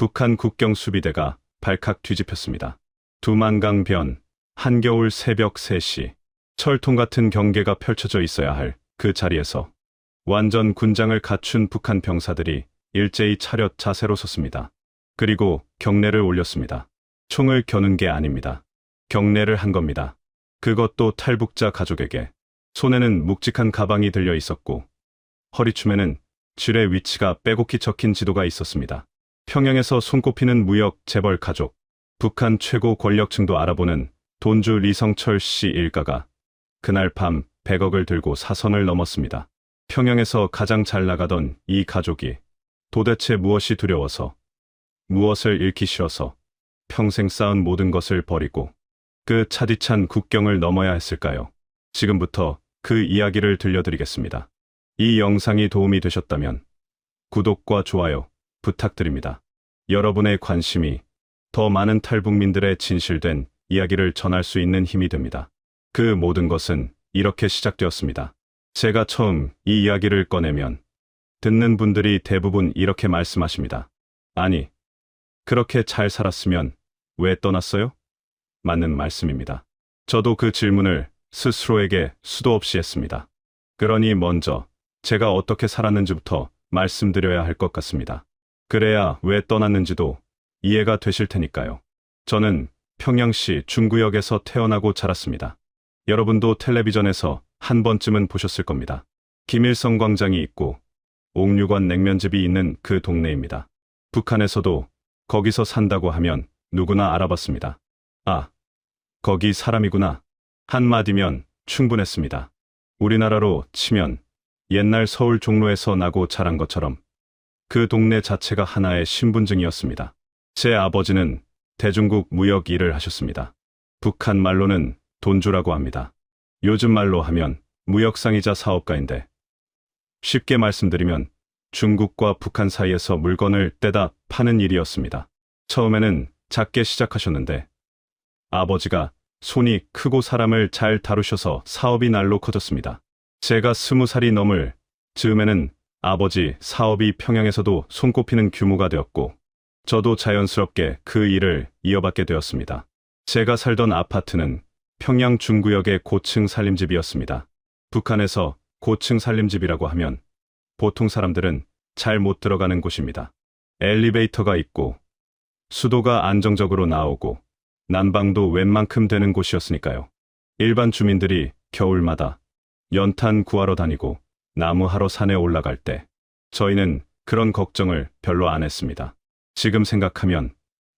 북한 국경 수비대가 발칵 뒤집혔습니다. 두만강변, 한겨울 새벽 3시, 철통 같은 경계가 펼쳐져 있어야 할 그 자리에서 완전 군장을 갖춘 북한 병사들이 일제히 차렷 자세로 섰습니다. 그리고 경례를 올렸습니다. 총을 겨눈 게 아닙니다. 경례를 한 겁니다. 그것도 탈북자 가족에게. 손에는 묵직한 가방이 들려 있었고 허리춤에는 지뢰 위치가 빼곡히 적힌 지도가 있었습니다. 평양에서 손꼽히는 무역 재벌 가족, 북한 최고 권력층도 알아보는 돈주 리성철 씨 일가가 그날 밤 100억을 들고 사선을 넘었습니다. 평양에서 가장 잘 나가던 이 가족이 도대체 무엇이 두려워서, 무엇을 잃기 싫어서 평생 쌓은 모든 것을 버리고 그 차디찬 국경을 넘어야 했을까요? 지금부터 그 이야기를 들려드리겠습니다. 이 영상이 도움이 되셨다면 구독과 좋아요 부탁드립니다. 여러분의 관심이 더 많은 탈북민들의 진실된 이야기를 전할 수 있는 힘이 됩니다. 그 모든 것은 이렇게 시작되었습니다. 제가 처음 이 이야기를 꺼내면 듣는 분들이 대부분 이렇게 말씀하십니다. 아니, 그렇게 잘 살았으면 왜 떠났어요? 맞는 말씀입니다. 저도 그 질문을 스스로에게 수도 없이 했습니다. 그러니 먼저 제가 어떻게 살았는지부터 말씀드려야 할 것 같습니다. 그래야 왜 떠났는지도 이해가 되실 테니까요. 저는 평양시 중구역에서 태어나고 자랐습니다. 여러분도 텔레비전에서 한 번쯤은 보셨을 겁니다. 김일성 광장이 있고 옥류관 냉면집이 있는 그 동네입니다. 북한에서도 거기서 산다고 하면 누구나 알아봤습니다. 아, 거기 사람이구나. 한마디면 충분했습니다. 우리나라로 치면 옛날 서울 종로에서 나고 자란 것처럼 그 동네 자체가 하나의 신분증이었습니다. 제 아버지는 대중국 무역 일을 하셨습니다. 북한 말로는 돈주라고 합니다. 요즘 말로 하면 무역상이자 사업가인데 쉽게 말씀드리면 중국과 북한 사이에서 물건을 떼다 파는 일이었습니다. 처음에는 작게 시작하셨는데 아버지가 손이 크고 사람을 잘 다루셔서 사업이 날로 커졌습니다. 제가 20살이 넘을 즈음에는 아버지 사업이 평양에서도 손꼽히는 규모가 되었고 저도 자연스럽게 그 일을 이어받게 되었습니다. 제가 살던 아파트는 평양 중구역의 고층 살림집이었습니다. 북한에서 고층 살림집이라고 하면 보통 사람들은 잘 못 들어가는 곳입니다. 엘리베이터가 있고 수도가 안정적으로 나오고 난방도 웬만큼 되는 곳이었으니까요. 일반 주민들이 겨울마다 연탄 구하러 다니고 나무하러 산에 올라갈 때 저희는 그런 걱정을 별로 안 했습니다. 지금 생각하면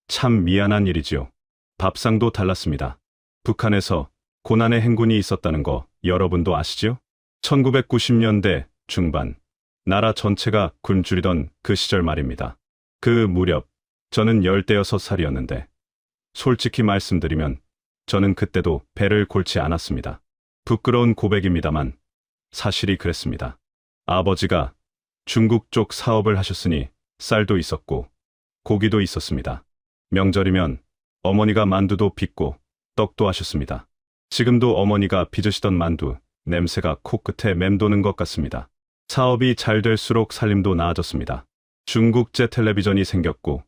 참 미안한 일이지요. 밥상도 달랐습니다. 북한에서 고난의 행군이 있었다는 거 여러분도 아시지요? 1990년대 중반 나라 전체가 굶주리던 그 시절 말입니다. 그 무렵 저는 16살이었는데 솔직히 말씀드리면 저는 그때도 배를 골치 않았습니다. 부끄러운 고백입니다만 사실이 그랬습니다. 아버지가 중국 쪽 사업을 하셨으니 쌀도 있었고 고기도 있었습니다. 명절이면 어머니가 만두도 빚고 떡도 하셨습니다. 지금도 어머니가 빚으시던 만두 냄새가 코끝에 맴도는 것 같습니다. 사업이 잘 될수록 살림도 나아졌습니다. 중국제 텔레비전이 생겼고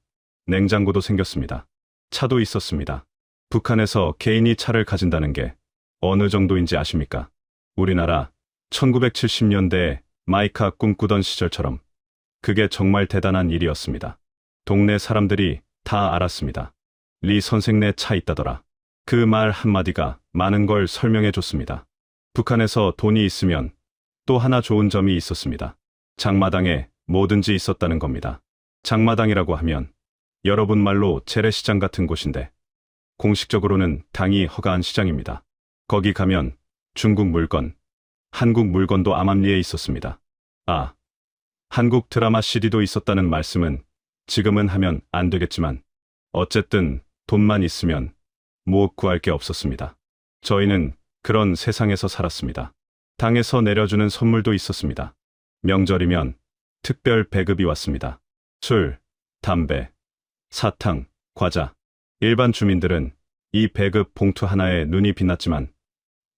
냉장고도 생겼습니다. 차도 있었습니다. 북한에서 개인이 차를 가진다는 게 어느 정도인지 아십니까? 우리나라 1970년대에 마이카 꿈꾸던 시절처럼 그게 정말 대단한 일이었습니다. 동네 사람들이 다 알았습니다. 리 선생네 차 있다더라. 그 말 한마디가 많은 걸 설명해 줬습니다. 북한에서 돈이 있으면 또 하나 좋은 점이 있었습니다. 장마당에 뭐든지 있었다는 겁니다. 장마당이라고 하면 여러분 말로 재래시장 같은 곳인데 공식적으로는 당이 허가한 시장입니다. 거기 가면 중국 물건, 한국 물건도 암암리에 있었습니다. 아, 한국 드라마 CD도 있었다는 말씀은 지금은 하면 안 되겠지만 어쨌든 돈만 있으면 뭐 구할 게 없었습니다. 저희는 그런 세상에서 살았습니다. 당에서 내려주는 선물도 있었습니다. 명절이면 특별 배급이 왔습니다. 술, 담배, 사탕, 과자. 일반 주민들은 이 배급 봉투 하나에 눈이 빛났지만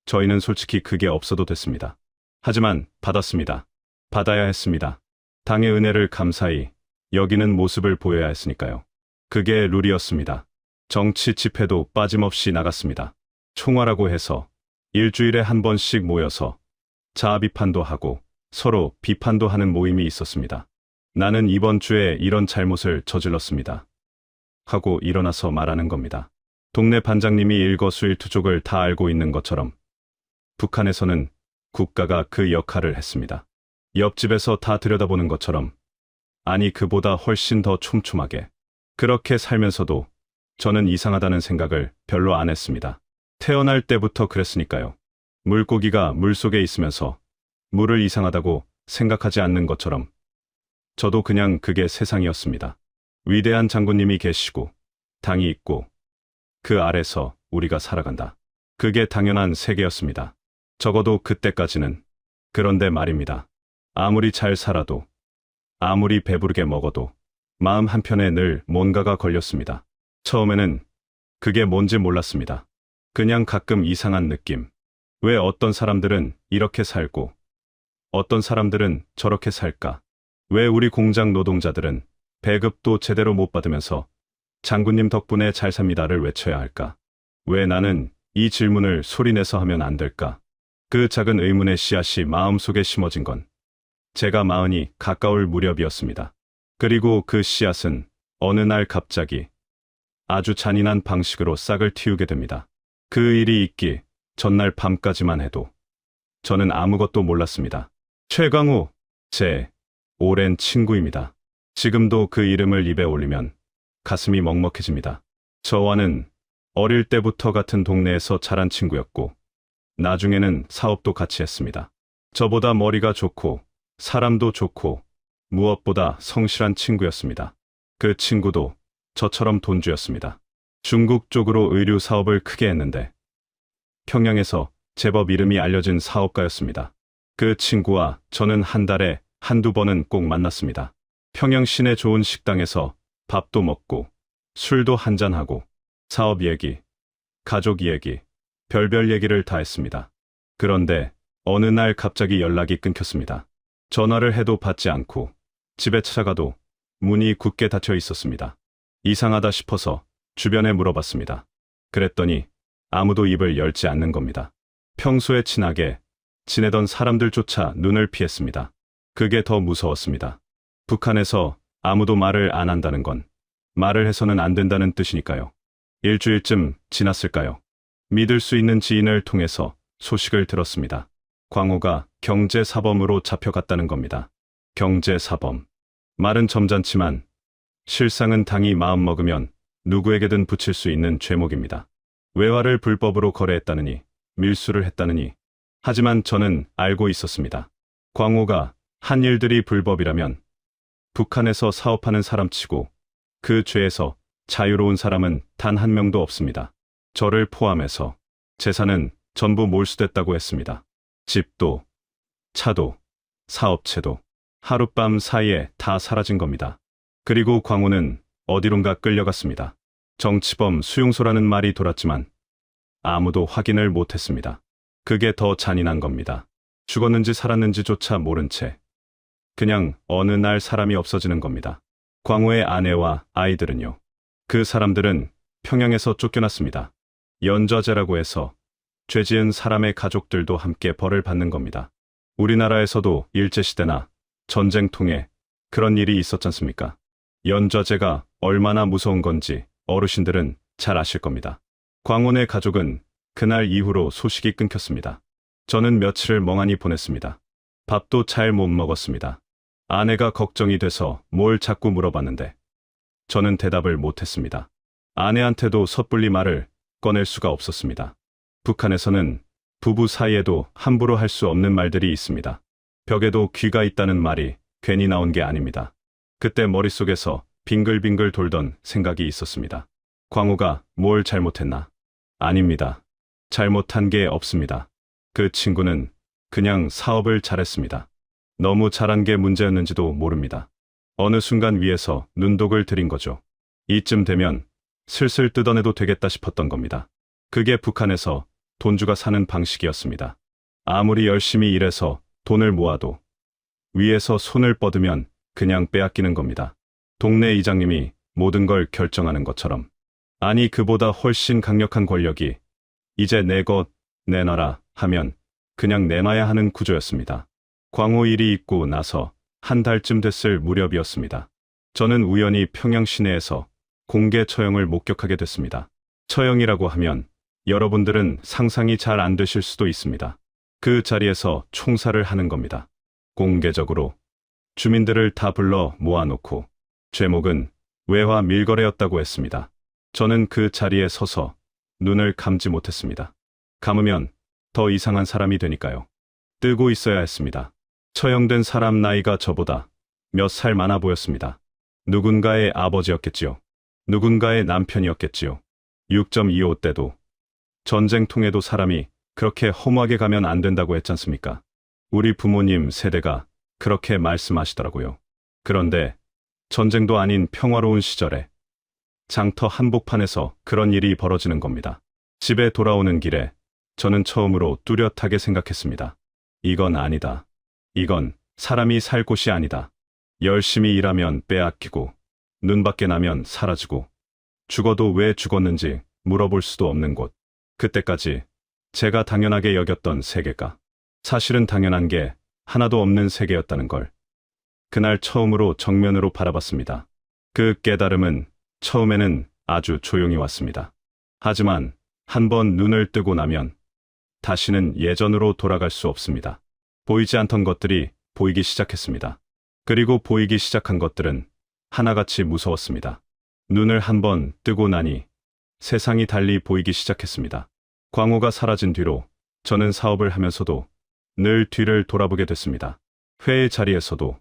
저희는 솔직히 그게 없어도 됐습니다. 하지만 받았습니다. 받아야 했습니다. 당의 은혜를 감사히 여기는 모습을 보여야 했으니까요. 그게 룰이었습니다. 정치 집회도 빠짐없이 나갔습니다. 총화라고 해서 일주일에 한 번씩 모여서 자아 비판도 하고 서로 비판도 하는 모임이 있었습니다. 나는 이번 주에 이런 잘못을 저질렀습니다. 하고 일어나서 말하는 겁니다. 동네 반장님이 일거수일투족을 다 알고 있는 것처럼 북한에서는 국가가 그 역할을 했습니다. 옆집에서 다 들여다보는 것처럼, 아니 그보다 훨씬 더 촘촘하게. 그렇게 살면서도 저는 이상하다는 생각을 별로 안 했습니다. 태어날 때부터 그랬으니까요. 물고기가 물속에 있으면서 물을 이상하다고 생각하지 않는 것처럼 저도 그냥 그게 세상이었습니다. 위대한 장군님이 계시고 당이 있고 그 아래서 우리가 살아간다. 그게 당연한 세계였습니다. 적어도 그때까지는. 그런데 말입니다. 아무리 잘 살아도, 아무리 배부르게 먹어도 마음 한편에 늘 뭔가가 걸렸습니다. 처음에는 그게 뭔지 몰랐습니다. 그냥 가끔 이상한 느낌. 왜 어떤 사람들은 이렇게 살고 어떤 사람들은 저렇게 살까? 왜 우리 공장 노동자들은 배급도 제대로 못 받으면서 장군님 덕분에 잘 삽니다를 외쳐야 할까? 왜 나는 이 질문을 소리내서 하면 안 될까? 그 작은 의문의 씨앗이 마음속에 심어진 건 제가 40이 가까울 무렵이었습니다. 그리고 그 씨앗은 어느 날 갑자기 아주 잔인한 방식으로 싹을 틔우게 됩니다. 그 일이 있기 전날 밤까지만 해도 저는 아무것도 몰랐습니다. 최광우, 제 오랜 친구입니다. 지금도 그 이름을 입에 올리면 가슴이 먹먹해집니다. 저와는 어릴 때부터 같은 동네에서 자란 친구였고 나중에는 사업도 같이 했습니다. 저보다 머리가 좋고 사람도 좋고 무엇보다 성실한 친구였습니다. 그 친구도 저처럼 돈주였습니다. 중국 쪽으로 의류 사업을 크게 했는데 평양에서 제법 이름이 알려진 사업가였습니다. 그 친구와 저는 한 달에 한두 번은 꼭 만났습니다. 평양 시내 좋은 식당에서 밥도 먹고 술도 한잔하고 사업 얘기, 가족 얘기, 별별 얘기를 다 했습니다. 그런데 어느 날 갑자기 연락이 끊겼습니다. 전화를 해도 받지 않고 집에 찾아가도 문이 굳게 닫혀 있었습니다. 이상하다 싶어서 주변에 물어봤습니다. 그랬더니 아무도 입을 열지 않는 겁니다. 평소에 친하게 지내던 사람들조차 눈을 피했습니다. 그게 더 무서웠습니다. 북한에서 아무도 말을 안 한다는 건 말을 해서는 안 된다는 뜻이니까요. 일주일쯤 지났을까요? 믿을 수 있는 지인을 통해서 소식을 들었습니다. 광호가 경제사범으로 잡혀갔다는 겁니다. 경제사범. 말은 점잖지만 실상은 당이 마음먹으면 누구에게든 붙일 수 있는 죄목입니다. 외화를 불법으로 거래했다느니, 밀수를 했다느니. 하지만 저는 알고 있었습니다. 광호가 한 일들이 불법이라면 북한에서 사업하는 사람치고 그 죄에서 자유로운 사람은 단 한 명도 없습니다. 저를 포함해서 재산은 전부 몰수됐다고 했습니다. 집도, 차도, 사업체도 하룻밤 사이에 다 사라진 겁니다. 그리고 광호는 어디론가 끌려갔습니다. 정치범 수용소라는 말이 돌았지만 아무도 확인을 못했습니다. 그게 더 잔인한 겁니다. 죽었는지 살았는지조차 모른 채 그냥 어느 날 사람이 없어지는 겁니다. 광호의 아내와 아이들은요. 그 사람들은 평양에서 쫓겨났습니다. 연좌제라고 해서 죄 지은 사람의 가족들도 함께 벌을 받는 겁니다. 우리나라에서도 일제시대나 전쟁 통에 그런 일이 있었지 않습니까? 연좌제가 얼마나 무서운 건지 어르신들은 잘 아실 겁니다. 광호의 가족은 그날 이후로 소식이 끊겼습니다. 저는 며칠을 멍하니 보냈습니다. 밥도 잘 못 먹었습니다. 아내가 걱정이 돼서 뭘 자꾸 물어봤는데 저는 대답을 못했습니다. 아내한테도 섣불리 말을 꺼낼 수가 없었습니다. 북한에서는 부부 사이에도 함부로 할 수 없는 말들이 있습니다. 벽에도 귀가 있다는 말이 괜히 나온 게 아닙니다. 그때 머릿속에서 빙글빙글 돌던 생각이 있었습니다. 광호가 뭘 잘못했나? 아닙니다. 잘못한 게 없습니다. 그 친구는 그냥 사업을 잘했습니다. 너무 잘한 게 문제였는지도 모릅니다. 어느 순간 위에서 눈독을 들인 거죠. 이쯤 되면 슬슬 뜯어내도 되겠다 싶었던 겁니다. 그게 북한에서 돈주가 사는 방식이었습니다. 아무리 열심히 일해서 돈을 모아도 위에서 손을 뻗으면 그냥 빼앗기는 겁니다. 동네 이장님이 모든 걸 결정하는 것처럼. 아니, 그보다 훨씬 강력한 권력이 이제 내 것 내놔라 하면 그냥 내놔야 하는 구조였습니다. 광호 일이 있고 나서 한 달쯤 됐을 무렵이었습니다. 저는 우연히 평양 시내에서 공개 처형을 목격하게 됐습니다. 처형이라고 하면 여러분들은 상상이 잘 안 되실 수도 있습니다. 그 자리에서 총살을 하는 겁니다. 공개적으로 주민들을 다 불러 모아놓고 죄목은 외화 밀거래였다고 했습니다. 저는 그 자리에 서서 눈을 감지 못했습니다. 감으면 더 이상한 사람이 되니까요. 뜨고 있어야 했습니다. 처형된 사람 나이가 저보다 몇 살 많아 보였습니다. 누군가의 아버지였겠지요. 누군가의 남편이었겠지요. 6.25 때도 전쟁통에도 사람이 그렇게 허무하게 가면 안 된다고 했잖습니까? 우리 부모님 세대가 그렇게 말씀하시더라고요. 그런데 전쟁도 아닌 평화로운 시절에 장터 한복판에서 그런 일이 벌어지는 겁니다. 집에 돌아오는 길에 저는 처음으로 뚜렷하게 생각했습니다. 이건 아니다. 이건 사람이 살 곳이 아니다. 열심히 일하면 빼앗기고 눈 밖에 나면 사라지고 죽어도 왜 죽었는지 물어볼 수도 없는 곳. 그때까지 제가 당연하게 여겼던 세계가 사실은 당연한 게 하나도 없는 세계였다는 걸 그날 처음으로 정면으로 바라봤습니다. 그 깨달음은 처음에는 아주 조용히 왔습니다. 하지만 한번 눈을 뜨고 나면 다시는 예전으로 돌아갈 수 없습니다. 보이지 않던 것들이 보이기 시작했습니다. 그리고 보이기 시작한 것들은 하나같이 무서웠습니다. 눈을 한번 뜨고 나니 세상이 달리 보이기 시작했습니다. 광호가 사라진 뒤로 저는 사업을 하면서도 늘 뒤를 돌아보게 됐습니다. 회의 자리에서도,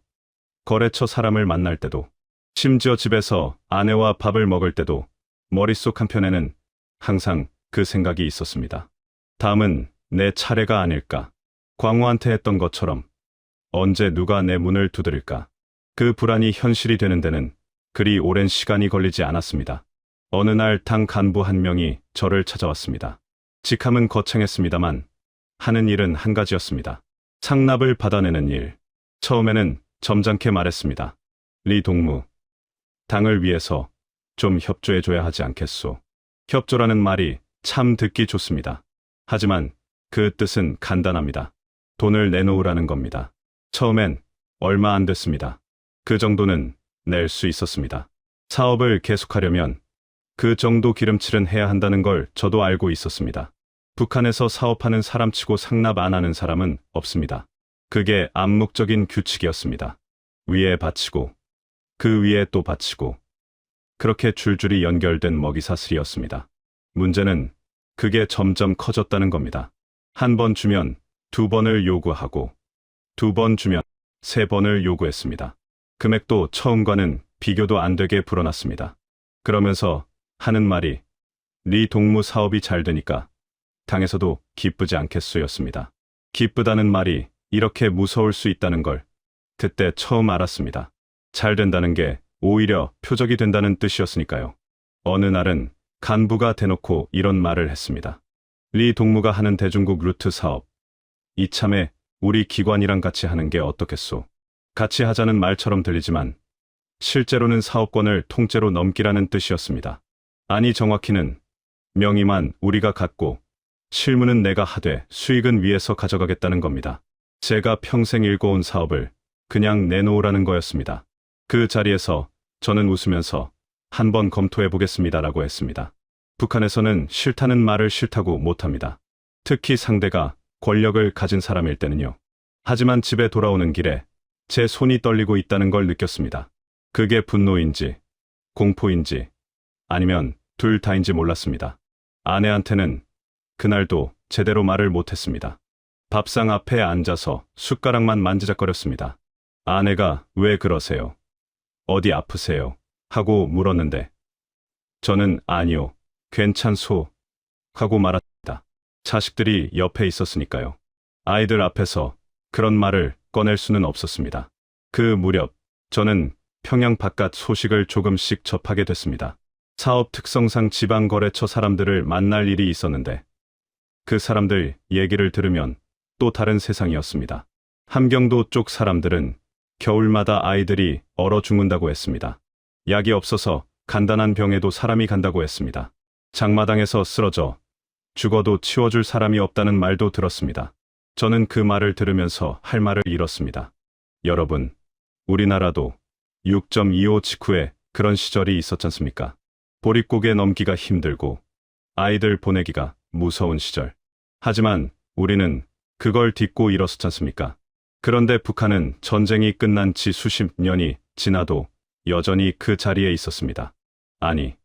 거래처 사람을 만날 때도, 심지어 집에서 아내와 밥을 먹을 때도 머릿속 한편에는 항상 그 생각이 있었습니다. 다음은 내 차례가 아닐까. 광호한테 했던 것처럼 언제 누가 내 문을 두드릴까. 그 불안이 현실이 되는 데는 그리 오랜 시간이 걸리지 않았습니다. 어느 날 당 간부 한 명이 저를 찾아왔습니다. 직함은 거창했습니다만 하는 일은 한 가지였습니다. 상납을 받아내는 일. 처음에는 점잖게 말했습니다. 리 동무, 당을 위해서 좀 협조해줘야 하지 않겠소. 협조라는 말이 참 듣기 좋습니다. 하지만 그 뜻은 간단합니다. 돈을 내놓으라는 겁니다. 처음엔 얼마 안 됐습니다. 그 정도는 낼 수 있었습니다. 사업을 계속하려면 그 정도 기름칠은 해야 한다는 걸 저도 알고 있었습니다. 북한에서 사업하는 사람치고 상납 안 하는 사람은 없습니다. 그게 암묵적인 규칙이었습니다. 위에 바치고 그 위에 또 바치고 그렇게 줄줄이 연결된 먹이사슬이었습니다. 문제는 그게 점점 커졌다는 겁니다. 한 번 주면 2번을 요구하고 2번 주면 3번을 요구했습니다. 금액도 처음과는 비교도 안 되게 불어났습니다. 그러면서 하는 말이 네 동무 사업이 잘 되니까 당에서도 기쁘지 않겠소였습니다. 기쁘다는 말이 이렇게 무서울 수 있다는 걸 그때 처음 알았습니다. 잘 된다는 게 오히려 표적이 된다는 뜻이었으니까요. 어느 날은 간부가 대놓고 이런 말을 했습니다. 리 동무가 하는 대중국 루트 사업, 이참에 우리 기관이랑 같이 하는 게 어떻겠소. 같이 하자는 말처럼 들리지만 실제로는 사업권을 통째로 넘기라는 뜻이었습니다. 아니, 정확히는 명의만 우리가 갖고 실무는 내가 하되 수익은 위에서 가져가겠다는 겁니다. 제가 평생 일궈온 사업을 그냥 내놓으라는 거였습니다. 그 자리에서 저는 웃으면서 한번 검토해 보겠습니다라고 했습니다. 북한에서는 싫다는 말을 싫다고 못합니다. 특히 상대가 권력을 가진 사람일 때는요. 하지만 집에 돌아오는 길에 제 손이 떨리고 있다는 걸 느꼈습니다. 그게 분노인지 공포인지 아니면 둘 다인지 몰랐습니다. 아내한테는 그날도 제대로 말을 못했습니다. 밥상 앞에 앉아서 숟가락만 만지작거렸습니다. 아내가 왜 그러세요? 어디 아프세요? 하고 물었는데 저는 아니요, 괜찮소 하고 말았다. 자식들이 옆에 있었으니까요. 아이들 앞에서 그런 말을 꺼낼 수는 없었습니다. 그 무렵 저는 평양 바깥 소식을 조금씩 접하게 됐습니다. 사업 특성상 지방거래처 사람들을 만날 일이 있었는데 그 사람들 얘기를 들으면 또 다른 세상이었습니다. 함경도 쪽 사람들은 겨울마다 아이들이 얼어 죽는다고 했습니다. 약이 없어서 간단한 병에도 사람이 간다고 했습니다. 장마당에서 쓰러져 죽어도 치워줄 사람이 없다는 말도 들었습니다. 저는 그 말을 들으면서 할 말을 잃었습니다. 여러분, 우리나라도 6.25 직후에 그런 시절이 있었잖습니까? 보릿고개 넘기가 힘들고 아이들 보내기가 무서운 시절. 하지만 우리는 그걸 딛고 일어섰잖습니까? 그런데 북한은 전쟁이 끝난 지 수십 년이 지나도 여전히 그 자리에 있었습니다. 아니,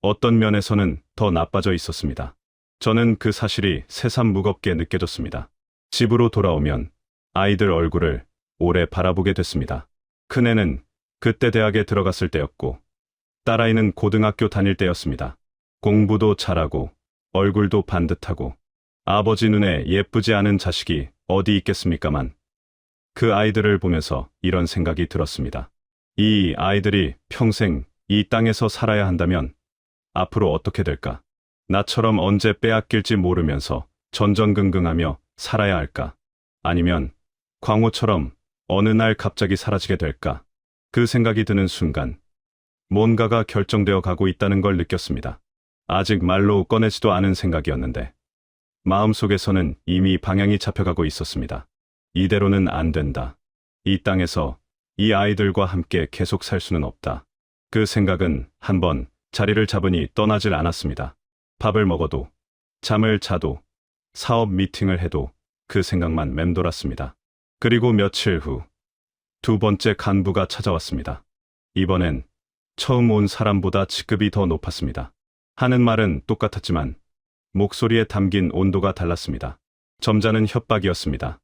어떤 면에서는 더 나빠져 있었습니다. 저는 그 사실이 새삼 무겁게 느껴졌습니다. 집으로 돌아오면 아이들 얼굴을 오래 바라보게 됐습니다. 큰애는 그때 대학에 들어갔을 때였고, 딸아이는 고등학교 다닐 때였습니다. 공부도 잘하고, 얼굴도 반듯하고, 아버지 눈에 예쁘지 않은 자식이 어디 있겠습니까만, 그 아이들을 보면서 이런 생각이 들었습니다. 이 아이들이 평생 이 땅에서 살아야 한다면 앞으로 어떻게 될까? 나처럼 언제 빼앗길지 모르면서 전전긍긍하며 살아야 할까? 아니면 광호처럼 어느 날 갑자기 사라지게 될까? 그 생각이 드는 순간 뭔가가 결정되어 가고 있다는 걸 느꼈습니다. 아직 말로 꺼내지도 않은 생각이었는데 마음속에서는 이미 방향이 잡혀가고 있었습니다. 이대로는 안 된다. 이 땅에서 이 아이들과 함께 계속 살 수는 없다. 그 생각은 한번 자리를 잡으니 떠나질 않았습니다. 밥을 먹어도, 잠을 자도, 사업 미팅을 해도 그 생각만 맴돌았습니다. 그리고 며칠 후, 두 번째 간부가 찾아왔습니다. 이번엔 처음 온 사람보다 직급이 더 높았습니다. 하는 말은 똑같았지만 목소리에 담긴 온도가 달랐습니다. 점잖은 협박이었습니다.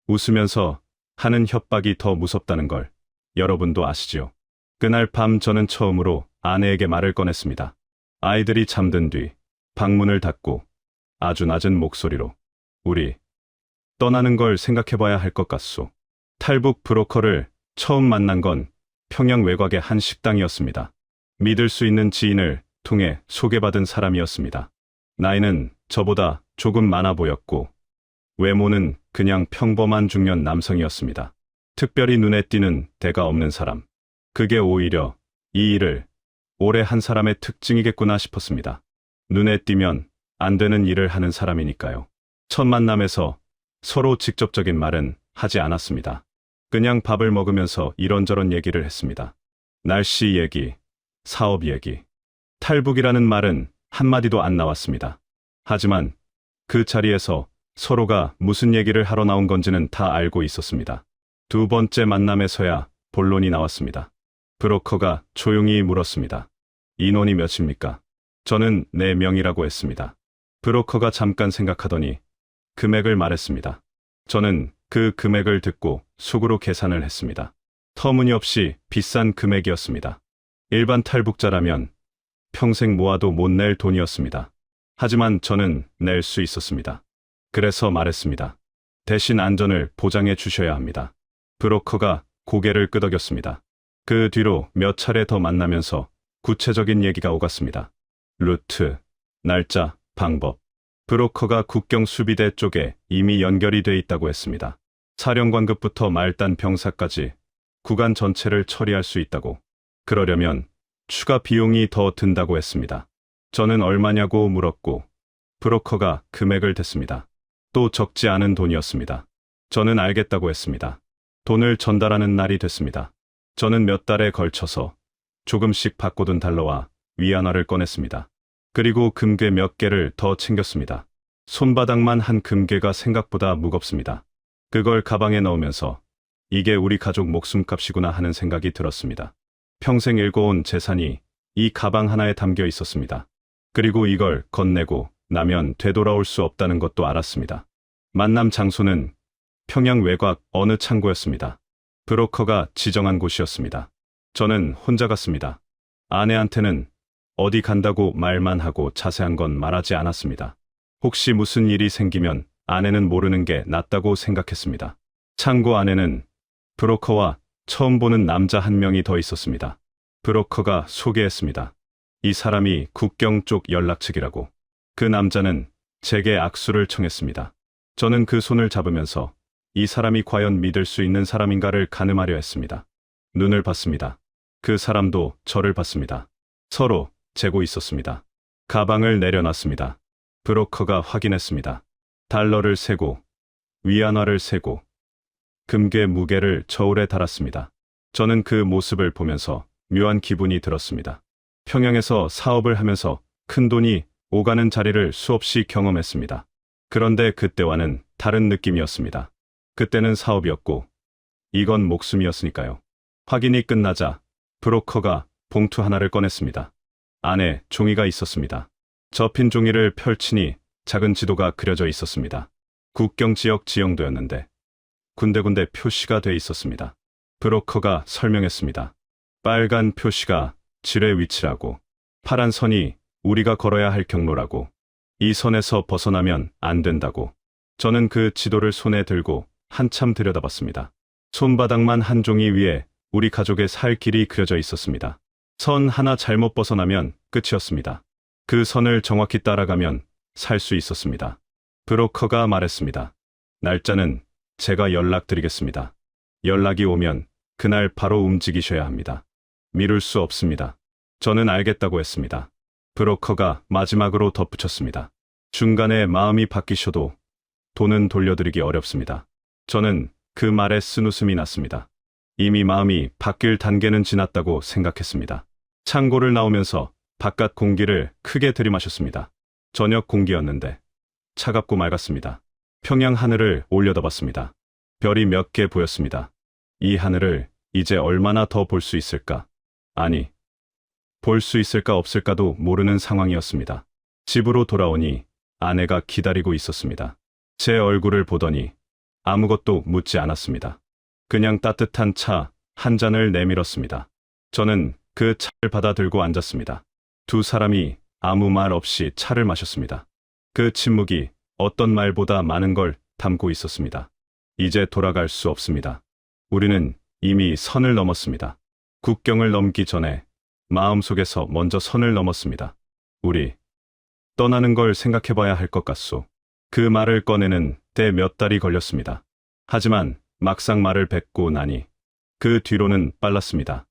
웃으면서 하는 협박이 더 무섭다는 걸 여러분도 아시지요? 그날 밤 저는 처음으로 아내에게 말을 꺼냈습니다. 아이들이 잠든 뒤 방문을 닫고 아주 낮은 목소리로 우리 떠나는 걸 생각해봐야 할 것 같소. 탈북 브로커를 처음 만난 건 평양 외곽의 한 식당이었습니다. 믿을 수 있는 지인을 통해 소개받은 사람이었습니다. 나이는 저보다 조금 많아 보였고 외모는 그냥 평범한 중년 남성이었습니다. 특별히 눈에 띄는 데가 없는 사람. 그게 오히려 이 일을 오래 한 사람의 특징이겠구나 싶었습니다. 눈에 띄면 안 되는 일을 하는 사람이니까요. 첫 만남에서 서로 직접적인 말은 하지 않았습니다. 그냥 밥을 먹으면서 이런저런 얘기를 했습니다. 날씨 얘기, 사업 얘기, 탈북이라는 말은 한마디도 안 나왔습니다. 하지만 그 자리에서 서로가 무슨 얘기를 하러 나온 건지는 다 알고 있었습니다. 두 번째 만남에서야 본론이 나왔습니다. 브로커가 조용히 물었습니다. 인원이 몇입니까? 저는 4명이라고 했습니다. 브로커가 잠깐 생각하더니 금액을 말했습니다. 저는 그 금액을 듣고 속으로 계산을 했습니다. 터무니없이 비싼 금액이었습니다. 일반 탈북자라면 평생 모아도 못 낼 돈이었습니다. 하지만 저는 낼 수 있었습니다. 그래서 말했습니다. 대신 안전을 보장해 주셔야 합니다. 브로커가 고개를 끄덕였습니다. 그 뒤로 몇 차례 더 만나면서 구체적인 얘기가 오갔습니다. 루트, 날짜, 방법. 브로커가 국경 수비대 쪽에 이미 연결이 돼 있다고 했습니다. 사령관급부터 말단 병사까지 구간 전체를 처리할 수 있다고. 그러려면 추가 비용이 더 든다고 했습니다. 저는 얼마냐고 물었고 브로커가 금액을 댔습니다. 또 적지 않은 돈이었습니다. 저는 알겠다고 했습니다. 돈을 전달하는 날이 됐습니다. 저는 몇 달에 걸쳐서 조금씩 바꿔둔 달러와 위안화를 꺼냈습니다. 그리고 금괴 몇 개를 더 챙겼습니다. 손바닥만 한 금괴가 생각보다 무겁습니다. 그걸 가방에 넣으면서 이게 우리 가족 목숨값이구나 하는 생각이 들었습니다. 평생 일궈온 재산이 이 가방 하나에 담겨 있었습니다. 그리고 이걸 건네고 나면 되돌아올 수 없다는 것도 알았습니다. 만남 장소는 평양 외곽 어느 창고였습니다. 브로커가 지정한 곳이었습니다. 저는 혼자 갔습니다. 아내한테는 어디 간다고 말만 하고 자세한 건 말하지 않았습니다. 혹시 무슨 일이 생기면 아내는 모르는 게 낫다고 생각했습니다. 창고 안에는 브로커와 처음 보는 남자 한 명이 더 있었습니다. 브로커가 소개했습니다. 이 사람이 국경 쪽 연락책이라고. 그 남자는 제게 악수를 청했습니다. 저는 그 손을 잡으면서 이 사람이 과연 믿을 수 있는 사람인가를 가늠하려 했습니다. 눈을 봤습니다. 그 사람도 저를 봤습니다. 서로 재고 있었습니다. 가방을 내려놨습니다. 브로커가 확인했습니다. 달러를 세고 위안화를 세고 금괴 무게를 저울에 달았습니다. 저는 그 모습을 보면서 묘한 기분이 들었습니다. 평양에서 사업을 하면서 큰돈이 오가는 자리를 수없이 경험했습니다. 그런데 그때와는 다른 느낌이었습니다. 그때는 사업이었고 이건 목숨이었으니까요. 확인이 끝나자 브로커가 봉투 하나를 꺼냈습니다. 안에 종이가 있었습니다. 접힌 종이를 펼치니 작은 지도가 그려져 있었습니다. 국경 지역 지형도였는데 군데군데 표시가 돼 있었습니다. 브로커가 설명했습니다. 빨간 표시가 지뢰 위치라고, 파란 선이 우리가 걸어야 할 경로라고, 이 선에서 벗어나면 안 된다고. 저는 그 지도를 손에 들고 한참 들여다봤습니다. 손바닥만 한 종이 위에 우리 가족의 살 길이 그려져 있었습니다. 선 하나 잘못 벗어나면 끝이었습니다. 그 선을 정확히 따라가면 살 수 있었습니다. 브로커가 말했습니다. 날짜는 제가 연락드리겠습니다. 연락이 오면 그날 바로 움직이셔야 합니다. 미룰 수 없습니다. 저는 알겠다고 했습니다. 브로커가 마지막으로 덧붙였습니다. 중간에 마음이 바뀌셔도 돈은 돌려드리기 어렵습니다. 저는 그 말에 쓴웃음이 났습니다. 이미 마음이 바뀔 단계는 지났다고 생각했습니다. 창고를 나오면서 바깥 공기를 크게 들이마셨습니다. 저녁 공기였는데 차갑고 맑았습니다. 평양 하늘을 올려다봤습니다. 별이 몇 개 보였습니다. 이 하늘을 이제 얼마나 더 볼 수 있을까? 아니, 볼 수 있을까 없을까도 모르는 상황이었습니다. 집으로 돌아오니 아내가 기다리고 있었습니다. 제 얼굴을 보더니 아무것도 묻지 않았습니다. 그냥 따뜻한 차 한 잔을 내밀었습니다. 저는 그 차를 받아 들고 앉았습니다. 두 사람이 아무 말 없이 차를 마셨습니다. 그 침묵이 어떤 말보다 많은 걸 담고 있었습니다. 이제 돌아갈 수 없습니다. 우리는 이미 선을 넘었습니다. 국경을 넘기 전에 마음속에서 먼저 선을 넘었습니다. 우리 떠나는 걸 생각해봐야 할 것 같소. 그 말을 꺼내는 때 몇 달이 걸렸습니다. 하지만 막상 말을 뱉고 나니 그 뒤로는 빨랐습니다.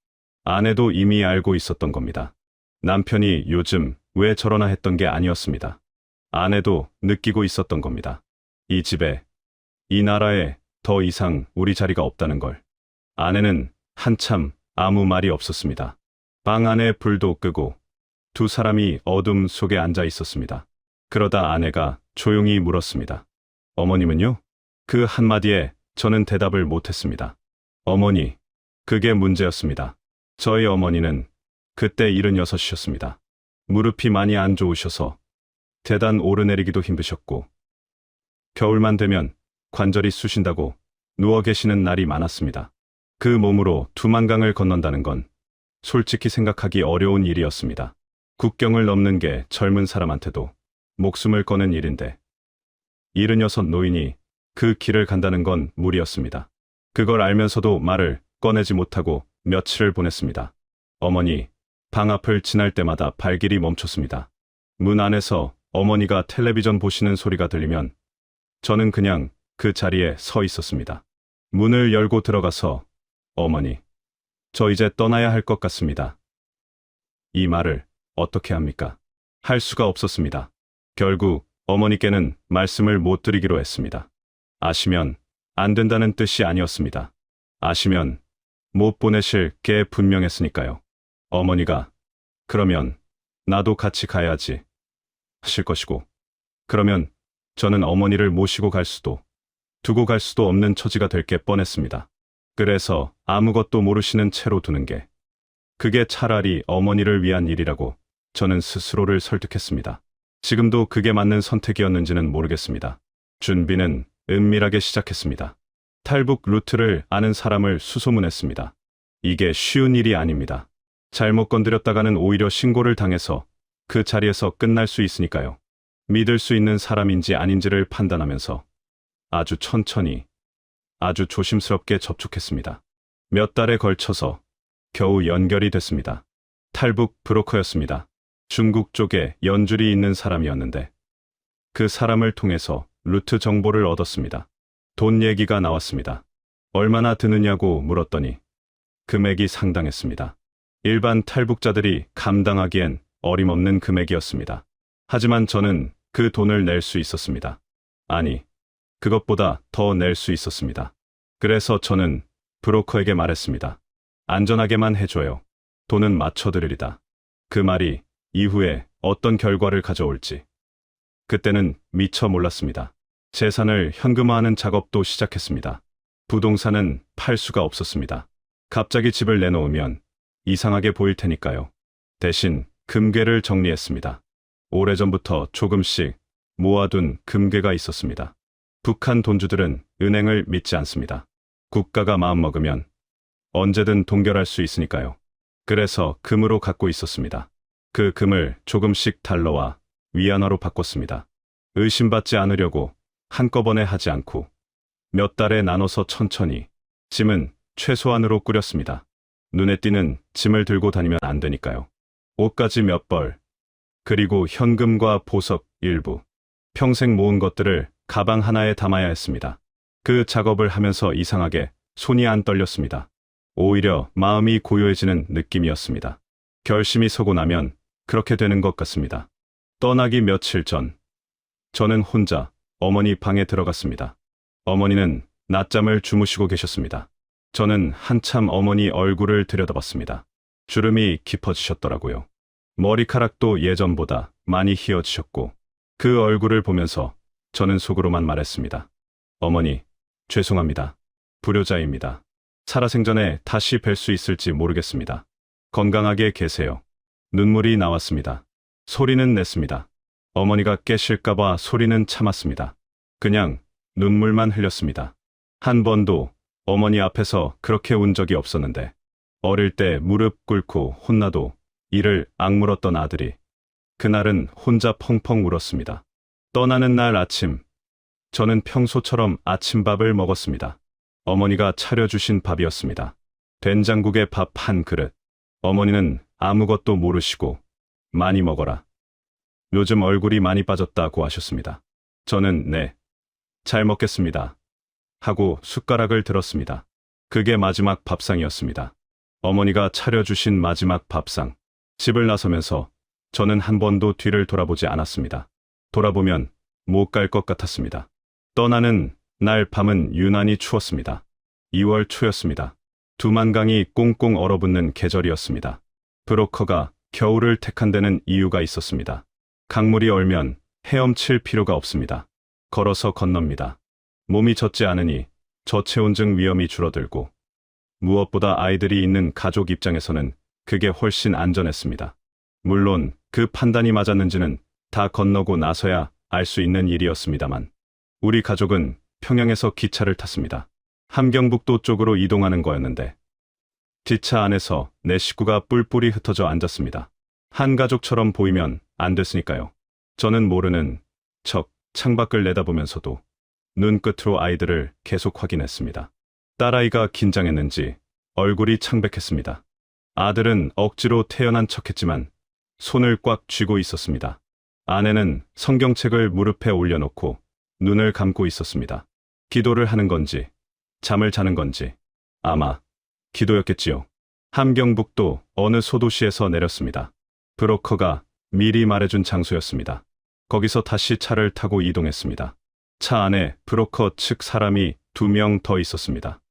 아내도 이미 알고 있었던 겁니다. 남편이 요즘 왜 저러나 했던 게 아니었습니다. 아내도 느끼고 있었던 겁니다. 이 집에, 이 나라에 더 이상 우리 자리가 없다는 걸. 아내는 한참 아무 말이 없었습니다. 방 안에 불도 끄고 두 사람이 어둠 속에 앉아 있었습니다. 그러다 아내가 조용히 물었습니다. 어머님은요? 그 한마디에 저는 대답을 못했습니다. 어머니, 그게 문제였습니다. 저희 어머니는 그때 76이셨습니다. 무릎이 많이 안 좋으셔서 계단 오르내리기도 힘드셨고 겨울만 되면 관절이 쑤신다고 누워 계시는 날이 많았습니다. 그 몸으로 두만강을 건넌다는 건 솔직히 생각하기 어려운 일이었습니다. 국경을 넘는 게 젊은 사람한테도 목숨을 거는 일인데 76 노인이 그 길을 간다는 건 무리였습니다. 그걸 알면서도 말을 꺼내지 못하고 며칠을 보냈습니다. 어머니, 방 앞을 지날 때마다 발길이 멈췄습니다. 문 안에서 어머니가 텔레비전 보시는 소리가 들리면 저는 그냥 그 자리에 서 있었습니다. 문을 열고 들어가서 어머니, 저 이제 떠나야 할 것 같습니다. 이 말을 어떻게 합니까? 할 수가 없었습니다. 결국 어머니께는 말씀을 못 드리기로 했습니다. 아시면 안 된다는 뜻이 아니었습니다. 아시면 못 보내실 게 분명했으니까요. 어머니가 그러면 나도 같이 가야지 하실 것이고 그러면 저는 어머니를 모시고 갈 수도 두고 갈 수도 없는 처지가 될 게 뻔했습니다. 그래서 아무것도 모르시는 채로 두는 게 그게 차라리 어머니를 위한 일이라고 저는 스스로를 설득했습니다. 지금도 그게 맞는 선택이었는지는 모르겠습니다. 준비는 은밀하게 시작했습니다. 탈북 루트를 아는 사람을 수소문했습니다. 이게 쉬운 일이 아닙니다. 잘못 건드렸다가는 오히려 신고를 당해서 그 자리에서 끝날 수 있으니까요. 믿을 수 있는 사람인지 아닌지를 판단하면서 아주 천천히, 아주 조심스럽게 접촉했습니다. 몇 달에 걸쳐서 겨우 연결이 됐습니다. 탈북 브로커였습니다. 중국 쪽에 연줄이 있는 사람이었는데 그 사람을 통해서 루트 정보를 얻었습니다. 돈 얘기가 나왔습니다. 얼마나 드느냐고 물었더니 금액이 상당했습니다. 일반 탈북자들이 감당하기엔 어림없는 금액이었습니다. 하지만 저는 그 돈을 낼 수 있었습니다. 아니, 그것보다 더 낼 수 있었습니다. 그래서 저는 브로커에게 말했습니다. 안전하게만 해줘요. 돈은 맞춰드리리다. 그 말이 이후에 어떤 결과를 가져올지. 그때는 미처 몰랐습니다. 재산을 현금화하는 작업도 시작했습니다. 부동산은 팔 수가 없었습니다. 갑자기 집을 내놓으면 이상하게 보일 테니까요. 대신 금괴를 정리했습니다. 오래전부터 조금씩 모아둔 금괴가 있었습니다. 북한 돈주들은 은행을 믿지 않습니다. 국가가 마음먹으면 언제든 동결할 수 있으니까요. 그래서 금으로 갖고 있었습니다. 그 금을 조금씩 달러와 위안화로 바꿨습니다. 의심받지 않으려고 한꺼번에 하지 않고 몇 달에 나눠서 천천히 짐은 최소한으로 꾸렸습니다. 눈에 띄는 짐을 들고 다니면 안 되니까요. 옷까지 몇 벌, 그리고 현금과 보석 일부, 평생 모은 것들을 가방 하나에 담아야 했습니다. 그 작업을 하면서 이상하게 손이 안 떨렸습니다. 오히려 마음이 고요해지는 느낌이었습니다. 결심이 서고 나면 그렇게 되는 것 같습니다. 떠나기 며칠 전, 저는 혼자 어머니 방에 들어갔습니다. 어머니는 낮잠을 주무시고 계셨습니다. 저는 한참 어머니 얼굴을 들여다봤습니다. 주름이 깊어지셨더라고요. 머리카락도 예전보다 많이 휘어지셨고, 그 얼굴을 보면서 저는 속으로만 말했습니다. 어머니, 죄송합니다. 불효자입니다. 살아생전에 다시 뵐 수 있을지 모르겠습니다. 건강하게 계세요. 눈물이 나왔습니다. 소리는 냈습니다. 어머니가 깨실까봐 소리는 참았습니다. 그냥 눈물만 흘렸습니다. 한 번도 어머니 앞에서 그렇게 운 적이 없었는데, 어릴 때 무릎 꿇고 혼나도 이를 악물었던 아들이 그날은 혼자 펑펑 울었습니다. 떠나는 날 아침, 저는 평소처럼 아침밥을 먹었습니다. 어머니가 차려주신 밥이었습니다. 된장국에 밥 한 그릇. 어머니는 아무것도 모르시고 많이 먹어라. 요즘 얼굴이 많이 빠졌다고 하셨습니다. 저는 네, 잘 먹겠습니다. 하고 숟가락을 들었습니다. 그게 마지막 밥상이었습니다. 어머니가 차려주신 마지막 밥상. 집을 나서면서 저는 한 번도 뒤를 돌아보지 않았습니다. 돌아보면 못 갈 것 같았습니다. 떠나는 날 밤은 유난히 추웠습니다. 2월 초였습니다. 두만강이 꽁꽁 얼어붙는 계절이었습니다. 브로커가 겨울을 택한 데는 이유가 있었습니다. 강물이 얼면 헤엄칠 필요가 없습니다. 걸어서 건넙니다. 몸이 젖지 않으니 저체온증 위험이 줄어들고, 무엇보다 아이들이 있는 가족 입장에서는 그게 훨씬 안전했습니다. 물론 그 판단이 맞았는지는 다 건너고 나서야 알 수 있는 일이었습니다만, 우리 가족은 평양에서 기차를 탔습니다. 함경북도 쪽으로 이동하는 거였는데, 뒷차 안에서 내 식구가 뿔뿔이 흩어져 앉았습니다. 한 가족처럼 보이면 안 됐으니까요. 저는 모르는 척 창밖을 내다보면서도 눈끝으로 아이들을 계속 확인했습니다. 딸아이가 긴장했는지 얼굴이 창백했습니다. 아들은 억지로 태연한 척했지만 손을 꽉 쥐고 있었습니다. 아내는 성경책을 무릎에 올려놓고 눈을 감고 있었습니다. 기도를 하는 건지 잠을 자는 건지 아마 기도였겠지요. 함경북도 어느 소도시에서 내렸습니다. 브로커가 미리 말해준 장소였습니다. 거기서 다시 차를 타고 이동했습니다. 차 안에 브로커 측 사람이 2명 더 있었습니다.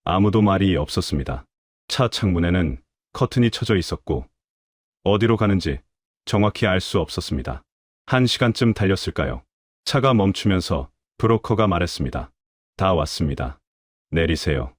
아무도 말이 없었습니다. 차 창문에는 커튼이 쳐져 있었고 어디로 가는지 정확히 알 수 없었습니다. 1시간쯤 달렸을까요? 차가 멈추면서 브로커가 말했습니다. 다 왔습니다. 내리세요.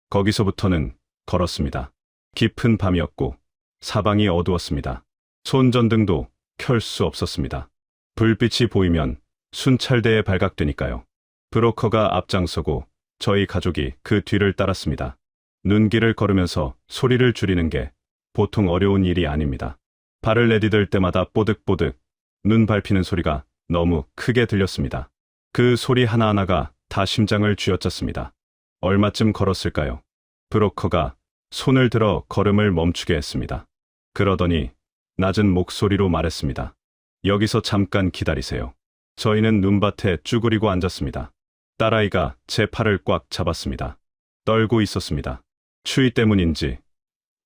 거기서부터는 걸었습니다. 깊은 밤이었고 사방이 어두웠습니다. 손전등도 켤 수 없었습니다. 불빛이 보이면 순찰대에 발각되니까요. 브로커가 앞장서고 저희 가족이 그 뒤를 따랐습니다. 눈길을 걸으면서 소리를 줄이는 게 보통 어려운 일이 아닙니다. 발을 내디딜 때마다 뽀득뽀득 눈 밟히는 소리가 너무 크게 들렸습니다. 그 소리 하나하나가 다 심장을 쥐어짰습니다. 얼마쯤 걸었을까요? 브로커가 손을 들어 걸음을 멈추게 했습니다. 그러더니 낮은 목소리로 말했습니다. 여기서 잠깐 기다리세요. 저희는 눈밭에 쭈그리고 앉았습니다. 딸아이가 제 팔을 꽉 잡았습니다. 떨고 있었습니다. 추위 때문인지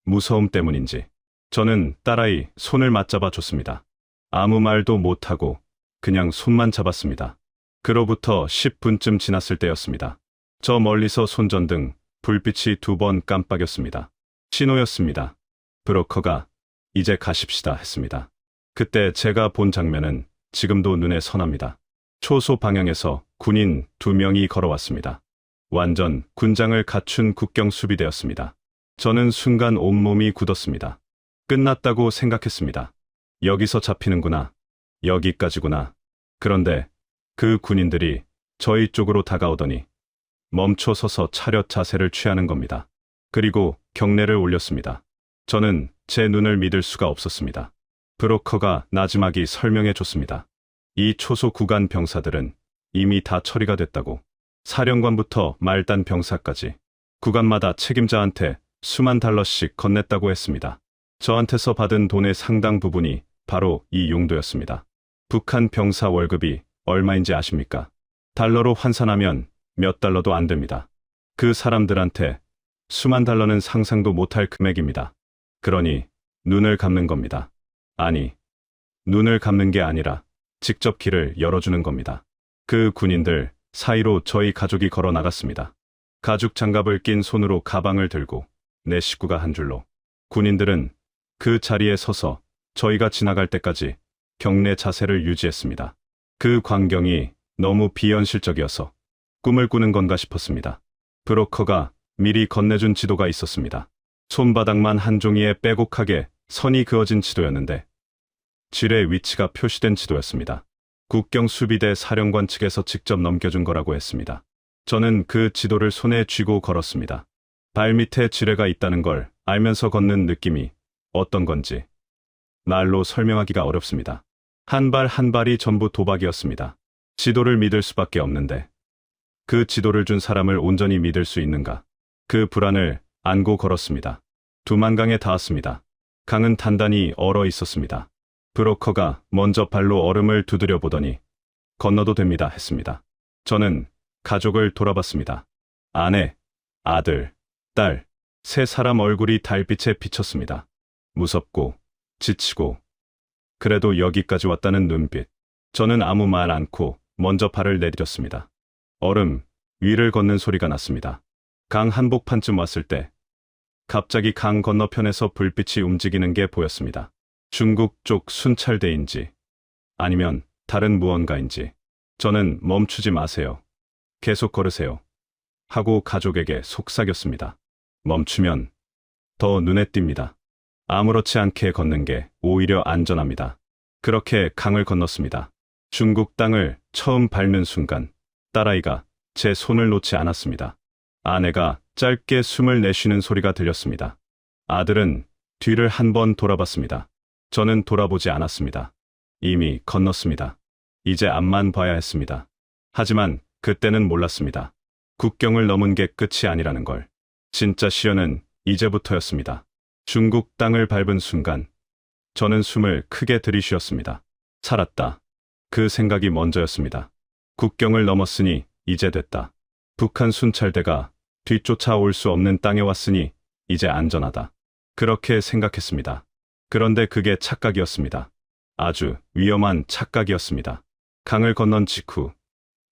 무서움 때문인지 저는 딸아이 손을 맞잡아 줬습니다. 아무 말도 못하고 그냥 손만 잡았습니다. 그로부터 10분쯤 지났을 때였습니다. 저 멀리서 손전등 불빛이 2번 깜빡였습니다. 신호였습니다. 브로커가 이제 가십시다 했습니다. 그때 제가 본 장면은 지금도 눈에 선합니다. 초소 방향에서 군인 2명이 걸어왔습니다. 완전 군장을 갖춘 국경 수비대였습니다. 저는 순간 온몸이 굳었습니다. 끝났다고 생각했습니다. 여기서 잡히는구나. 여기까지구나. 그런데 그 군인들이 저희 쪽으로 다가오더니 멈춰 서서 차렷 자세를 취하는 겁니다. 그리고 경례를 올렸습니다. 저는 제 눈을 믿을 수가 없었습니다. 브로커가 나지막이 설명해 줬습니다. 이 초소 구간 병사들은 이미 다 처리가 됐다고. 사령관부터 말단 병사까지 구간마다 책임자한테 수만 달러씩 건넸다고 했습니다. 저한테서 받은 돈의 상당 부분이 바로 이 용도였습니다. 북한 병사 월급이 얼마인지 아십니까? 달러로 환산하면 몇 달러도 안 됩니다. 그 사람들한테 수만 달러는 상상도 못할 금액입니다. 그러니 눈을 감는 겁니다. 아니, 눈을 감는 게 아니라 직접 길을 열어주는 겁니다. 그 군인들 사이로 저희 가족이 걸어 나갔습니다. 가죽 장갑을 낀 손으로 가방을 들고 내 식구가 한 줄로. 군인들은 그 자리에 서서 저희가 지나갈 때까지 경례 자세를 유지했습니다. 그 광경이 너무 비현실적이어서 꿈을 꾸는 건가 싶었습니다. 브로커가 미리 건네준 지도가 있었습니다. 손바닥만 한 종이에 빼곡하게 선이 그어진 지도였는데 질의 위치가 표시된 지도였습니다. 국경 수비대 사령관 측에서 직접 넘겨준 거라고 했습니다. 저는 그 지도를 손에 쥐고 걸었습니다. 발밑에 지뢰가 있다는 걸 알면서 걷는 느낌이 어떤 건지 말로 설명하기가 어렵습니다. 한 발 한 발이 전부 도박이었습니다. 지도를 믿을 수밖에 없는데 그 지도를 준 사람을 온전히 믿을 수 있는가? 그 불안을 안고 걸었습니다. 두만강에 닿았습니다. 강은 단단히 얼어 있었습니다. 브로커가 먼저 발로 얼음을 두드려 보더니 건너도 됩니다 했습니다. 저는 가족을 돌아봤습니다. 아내, 아들, 딸, 3사람 얼굴이 달빛에 비쳤습니다. 무섭고 지치고 그래도 여기까지 왔다는 눈빛. 저는 아무 말 않고 먼저 발을 내디뎠습니다. 얼음 위를 걷는 소리가 났습니다. 강 한복판쯤 왔을 때 갑자기 강 건너편에서 불빛이 움직이는 게 보였습니다. 중국 쪽 순찰대인지 아니면 다른 무언가인지. 저는 멈추지 마세요. 계속 걸으세요. 하고 가족에게 속삭였습니다. 멈추면 더 눈에 띕니다. 아무렇지 않게 걷는 게 오히려 안전합니다. 그렇게 강을 건넜습니다. 중국 땅을 처음 밟는 순간 딸아이가 제 손을 놓지 않았습니다. 아내가 짧게 숨을 내쉬는 소리가 들렸습니다. 아들은 뒤를 한 번 돌아봤습니다. 저는 돌아보지 않았습니다. 이미 건넜습니다. 이제 앞만 봐야 했습니다. 하지만 그때는 몰랐습니다. 국경을 넘은 게 끝이 아니라는 걸. 진짜 시련은 이제부터였습니다. 중국 땅을 밟은 순간 저는 숨을 크게 들이쉬었습니다. 살았다. 그 생각이 먼저였습니다. 국경을 넘었으니 이제 됐다. 북한 순찰대가 뒤쫓아올 수 없는 땅에 왔으니 이제 안전하다. 그렇게 생각했습니다. 그런데 그게 착각이었습니다. 아주 위험한 착각이었습니다. 강을 건넌 직후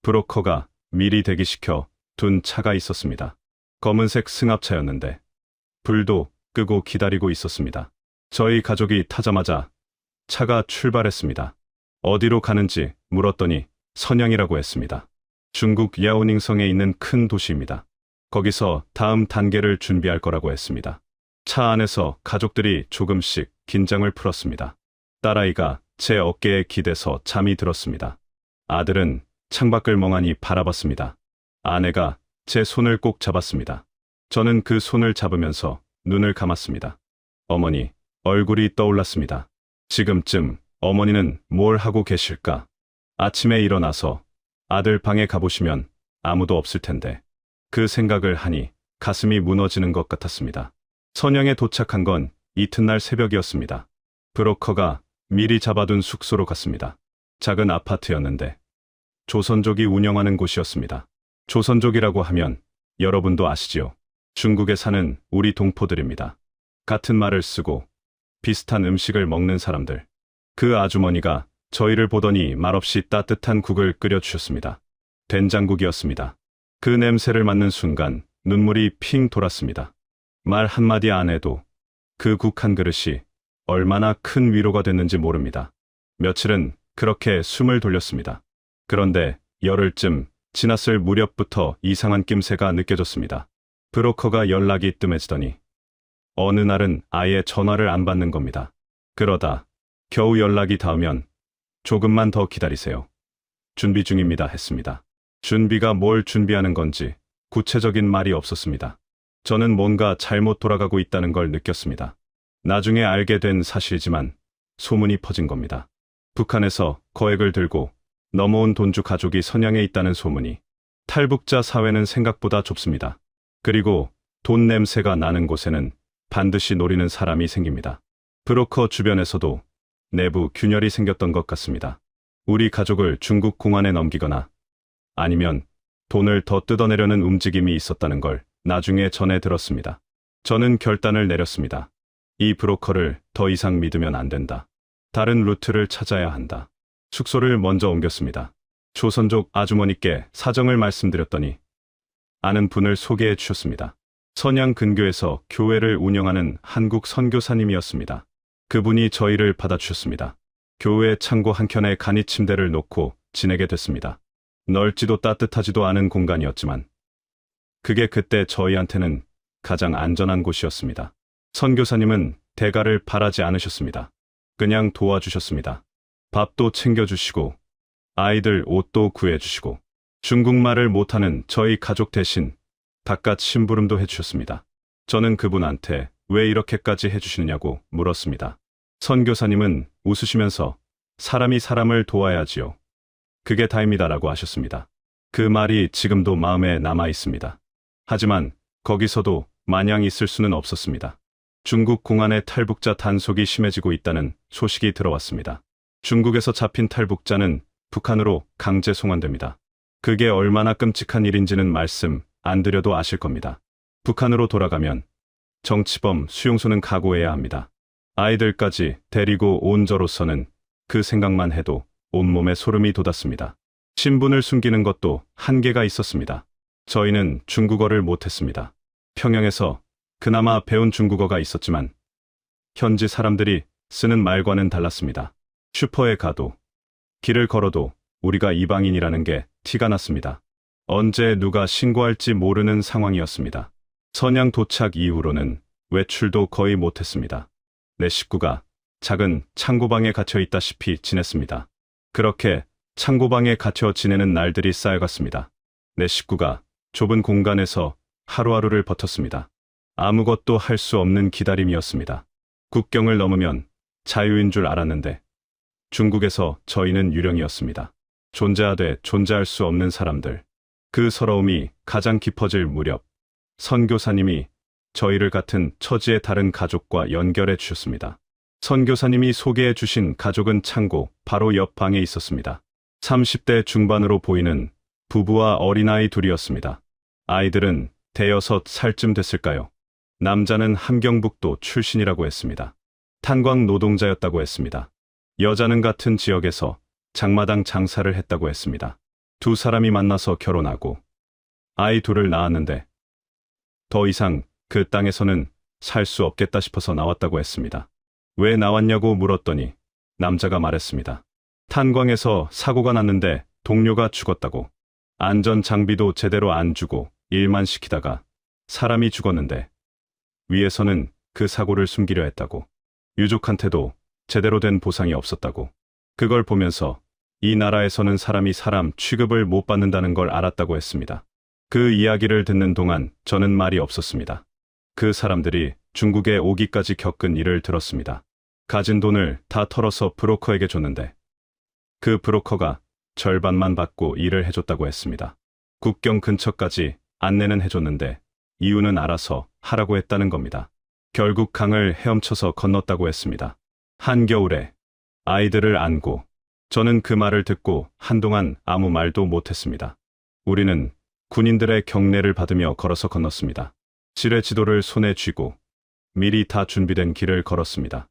브로커가 미리 대기시켜 둔 차가 있었습니다. 검은색 승합차였는데 불도 끄고 기다리고 있었습니다. 저희 가족이 타자마자 차가 출발했습니다. 어디로 가는지 물었더니 선양이라고 했습니다. 중국 야오닝성에 있는 큰 도시입니다. 거기서 다음 단계를 준비할 거라고 했습니다. 차 안에서 가족들이 조금씩 긴장을 풀었습니다. 딸아이가 제 어깨에 기대서 잠이 들었습니다. 아들은 창밖을 멍하니 바라봤습니다. 아내가 제 손을 꼭 잡았습니다. 저는 그 손을 잡으면서 눈을 감았습니다. 어머니, 얼굴이 떠올랐습니다. 지금쯤 어머니는 뭘 하고 계실까? 아침에 일어나서 아들 방에 가보시면 아무도 없을 텐데. 그 생각을 하니 가슴이 무너지는 것 같았습니다. 선양에 도착한 건 이튿날 새벽이었습니다. 브로커가 미리 잡아둔 숙소로 갔습니다. 작은 아파트였는데 조선족이 운영하는 곳이었습니다. 조선족이라고 하면 여러분도 아시지요? 중국에 사는 우리 동포들입니다. 같은 말을 쓰고 비슷한 음식을 먹는 사람들. 그 아주머니가 저희를 보더니 말없이 따뜻한 국을 끓여주셨습니다. 된장국이었습니다. 그 냄새를 맡는 순간 눈물이 핑 돌았습니다. 말 한마디 안 해도 그 국 한 그릇이 얼마나 큰 위로가 됐는지 모릅니다. 며칠은 그렇게 숨을 돌렸습니다. 그런데 열흘쯤 지났을 무렵부터 이상한 낌새가 느껴졌습니다. 브로커가 연락이 뜸해지더니 어느 날은 아예 전화를 안 받는 겁니다. 그러다 겨우 연락이 닿으면 조금만 더 기다리세요. 준비 중입니다 했습니다. 준비가 뭘 준비하는 건지 구체적인 말이 없었습니다. 저는 뭔가 잘못 돌아가고 있다는 걸 느꼈습니다. 나중에 알게 된 사실이지만 소문이 퍼진 겁니다. 북한에서 거액을 들고 넘어온 돈주 가족이 선양에 있다는 소문이. 탈북자 사회는 생각보다 좁습니다. 그리고 돈 냄새가 나는 곳에는 반드시 노리는 사람이 생깁니다. 브로커 주변에서도 내부 균열이 생겼던 것 같습니다. 우리 가족을 중국 공안에 넘기거나 아니면 돈을 더 뜯어내려는 움직임이 있었다는 걸 나중에 전해 들었습니다. 저는 결단을 내렸습니다. 이 브로커를 더 이상 믿으면 안 된다. 다른 루트를 찾아야 한다. 숙소를 먼저 옮겼습니다. 조선족 아주머니께 사정을 말씀드렸더니 아는 분을 소개해 주셨습니다. 선양 근교에서 교회를 운영하는 한국 선교사님이었습니다. 그분이 저희를 받아주셨습니다. 교회 창고 한켠에 간이 침대를 놓고 지내게 됐습니다. 넓지도 따뜻하지도 않은 공간이었지만 그게 그때 저희한테는 가장 안전한 곳이었습니다. 선교사님은 대가를 바라지 않으셨습니다. 그냥 도와주셨습니다. 밥도 챙겨주시고 아이들 옷도 구해주시고 중국말을 못하는 저희 가족 대신 바깥 심부름도 해주셨습니다. 저는 그분한테 왜 이렇게까지 해주시느냐고 물었습니다. 선교사님은 웃으시면서 사람이 사람을 도와야지요. 그게 다입니다라고 하셨습니다. 그 말이 지금도 마음에 남아 있습니다. 하지만 거기서도 마냥 있을 수는 없었습니다. 중국 공안의 탈북자 단속이 심해지고 있다는 소식이 들어왔습니다. 중국에서 잡힌 탈북자는 북한으로 강제 송환됩니다. 그게 얼마나 끔찍한 일인지는 말씀 안 드려도 아실 겁니다. 북한으로 돌아가면 정치범 수용소는 각오해야 합니다. 아이들까지 데리고 온 저로서는 그 생각만 해도 온몸에 소름이 돋았습니다. 신분을 숨기는 것도 한계가 있었습니다. 저희는 중국어를 못했습니다. 평양에서 그나마 배운 중국어가 있었지만 현지 사람들이 쓰는 말과는 달랐습니다. 슈퍼에 가도 길을 걸어도 우리가 이방인이라는 게 티가 났습니다. 언제 누가 신고할지 모르는 상황이었습니다. 선양 도착 이후로는 외출도 거의 못했습니다. 내 식구가 작은 창고방에 갇혀 있다시피 지냈습니다. 그렇게 창고방에 갇혀 지내는 날들이 쌓여갔습니다. 내 식구가 좁은 공간에서 하루하루를 버텼습니다. 아무것도 할 수 없는 기다림이었습니다. 국경을 넘으면 자유인 줄 알았는데 중국에서 저희는 유령이었습니다. 존재하되 존재할 수 없는 사람들. 그 서러움이 가장 깊어질 무렵 선교사님이 저희를 같은 처지의 다른 가족과 연결해 주셨습니다. 선교사님이 소개해 주신 가족은 창고 바로 옆 방에 있었습니다. 30대 중반으로 보이는 부부와 어린아이 둘이었습니다. 아이들은 대여섯 살쯤 됐을까요? 남자는 함경북도 출신이라고 했습니다. 탄광 노동자였다고 했습니다. 여자는 같은 지역에서 장마당 장사를 했다고 했습니다. 두 사람이 만나서 결혼하고 아이 둘을 낳았는데 더 이상 그 땅에서는 살 수 없겠다 싶어서 나왔다고 했습니다. 왜 나왔냐고 물었더니 남자가 말했습니다. 탄광에서 사고가 났는데 동료가 죽었다고. 안전 장비도 제대로 안 주고 일만 시키다가 사람이 죽었는데 위에서는 그 사고를 숨기려 했다고. 유족한테도 제대로 된 보상이 없었다고. 그걸 보면서 이 나라에서는 사람이 사람 취급을 못 받는다는 걸 알았다고 했습니다. 그 이야기를 듣는 동안 저는 말이 없었습니다. 그 사람들이 중국에 오기까지 겪은 일을 들었습니다. 가진 돈을 다 털어서 브로커에게 줬는데 그 브로커가 절반만 받고 일을 해줬다고 했습니다. 국경 근처까지 안내는 해줬는데 이유는 알아서 하라고 했다는 겁니다. 결국 강을 헤엄쳐서 건넜다고 했습니다. 한겨울에 아이들을 안고. 저는 그 말을 듣고 한동안 아무 말도 못했습니다. 우리는 군인들의 경례를 받으며 걸어서 건넜습니다. 지뢰 지도를 손에 쥐고 미리 다 준비된 길을 걸었습니다.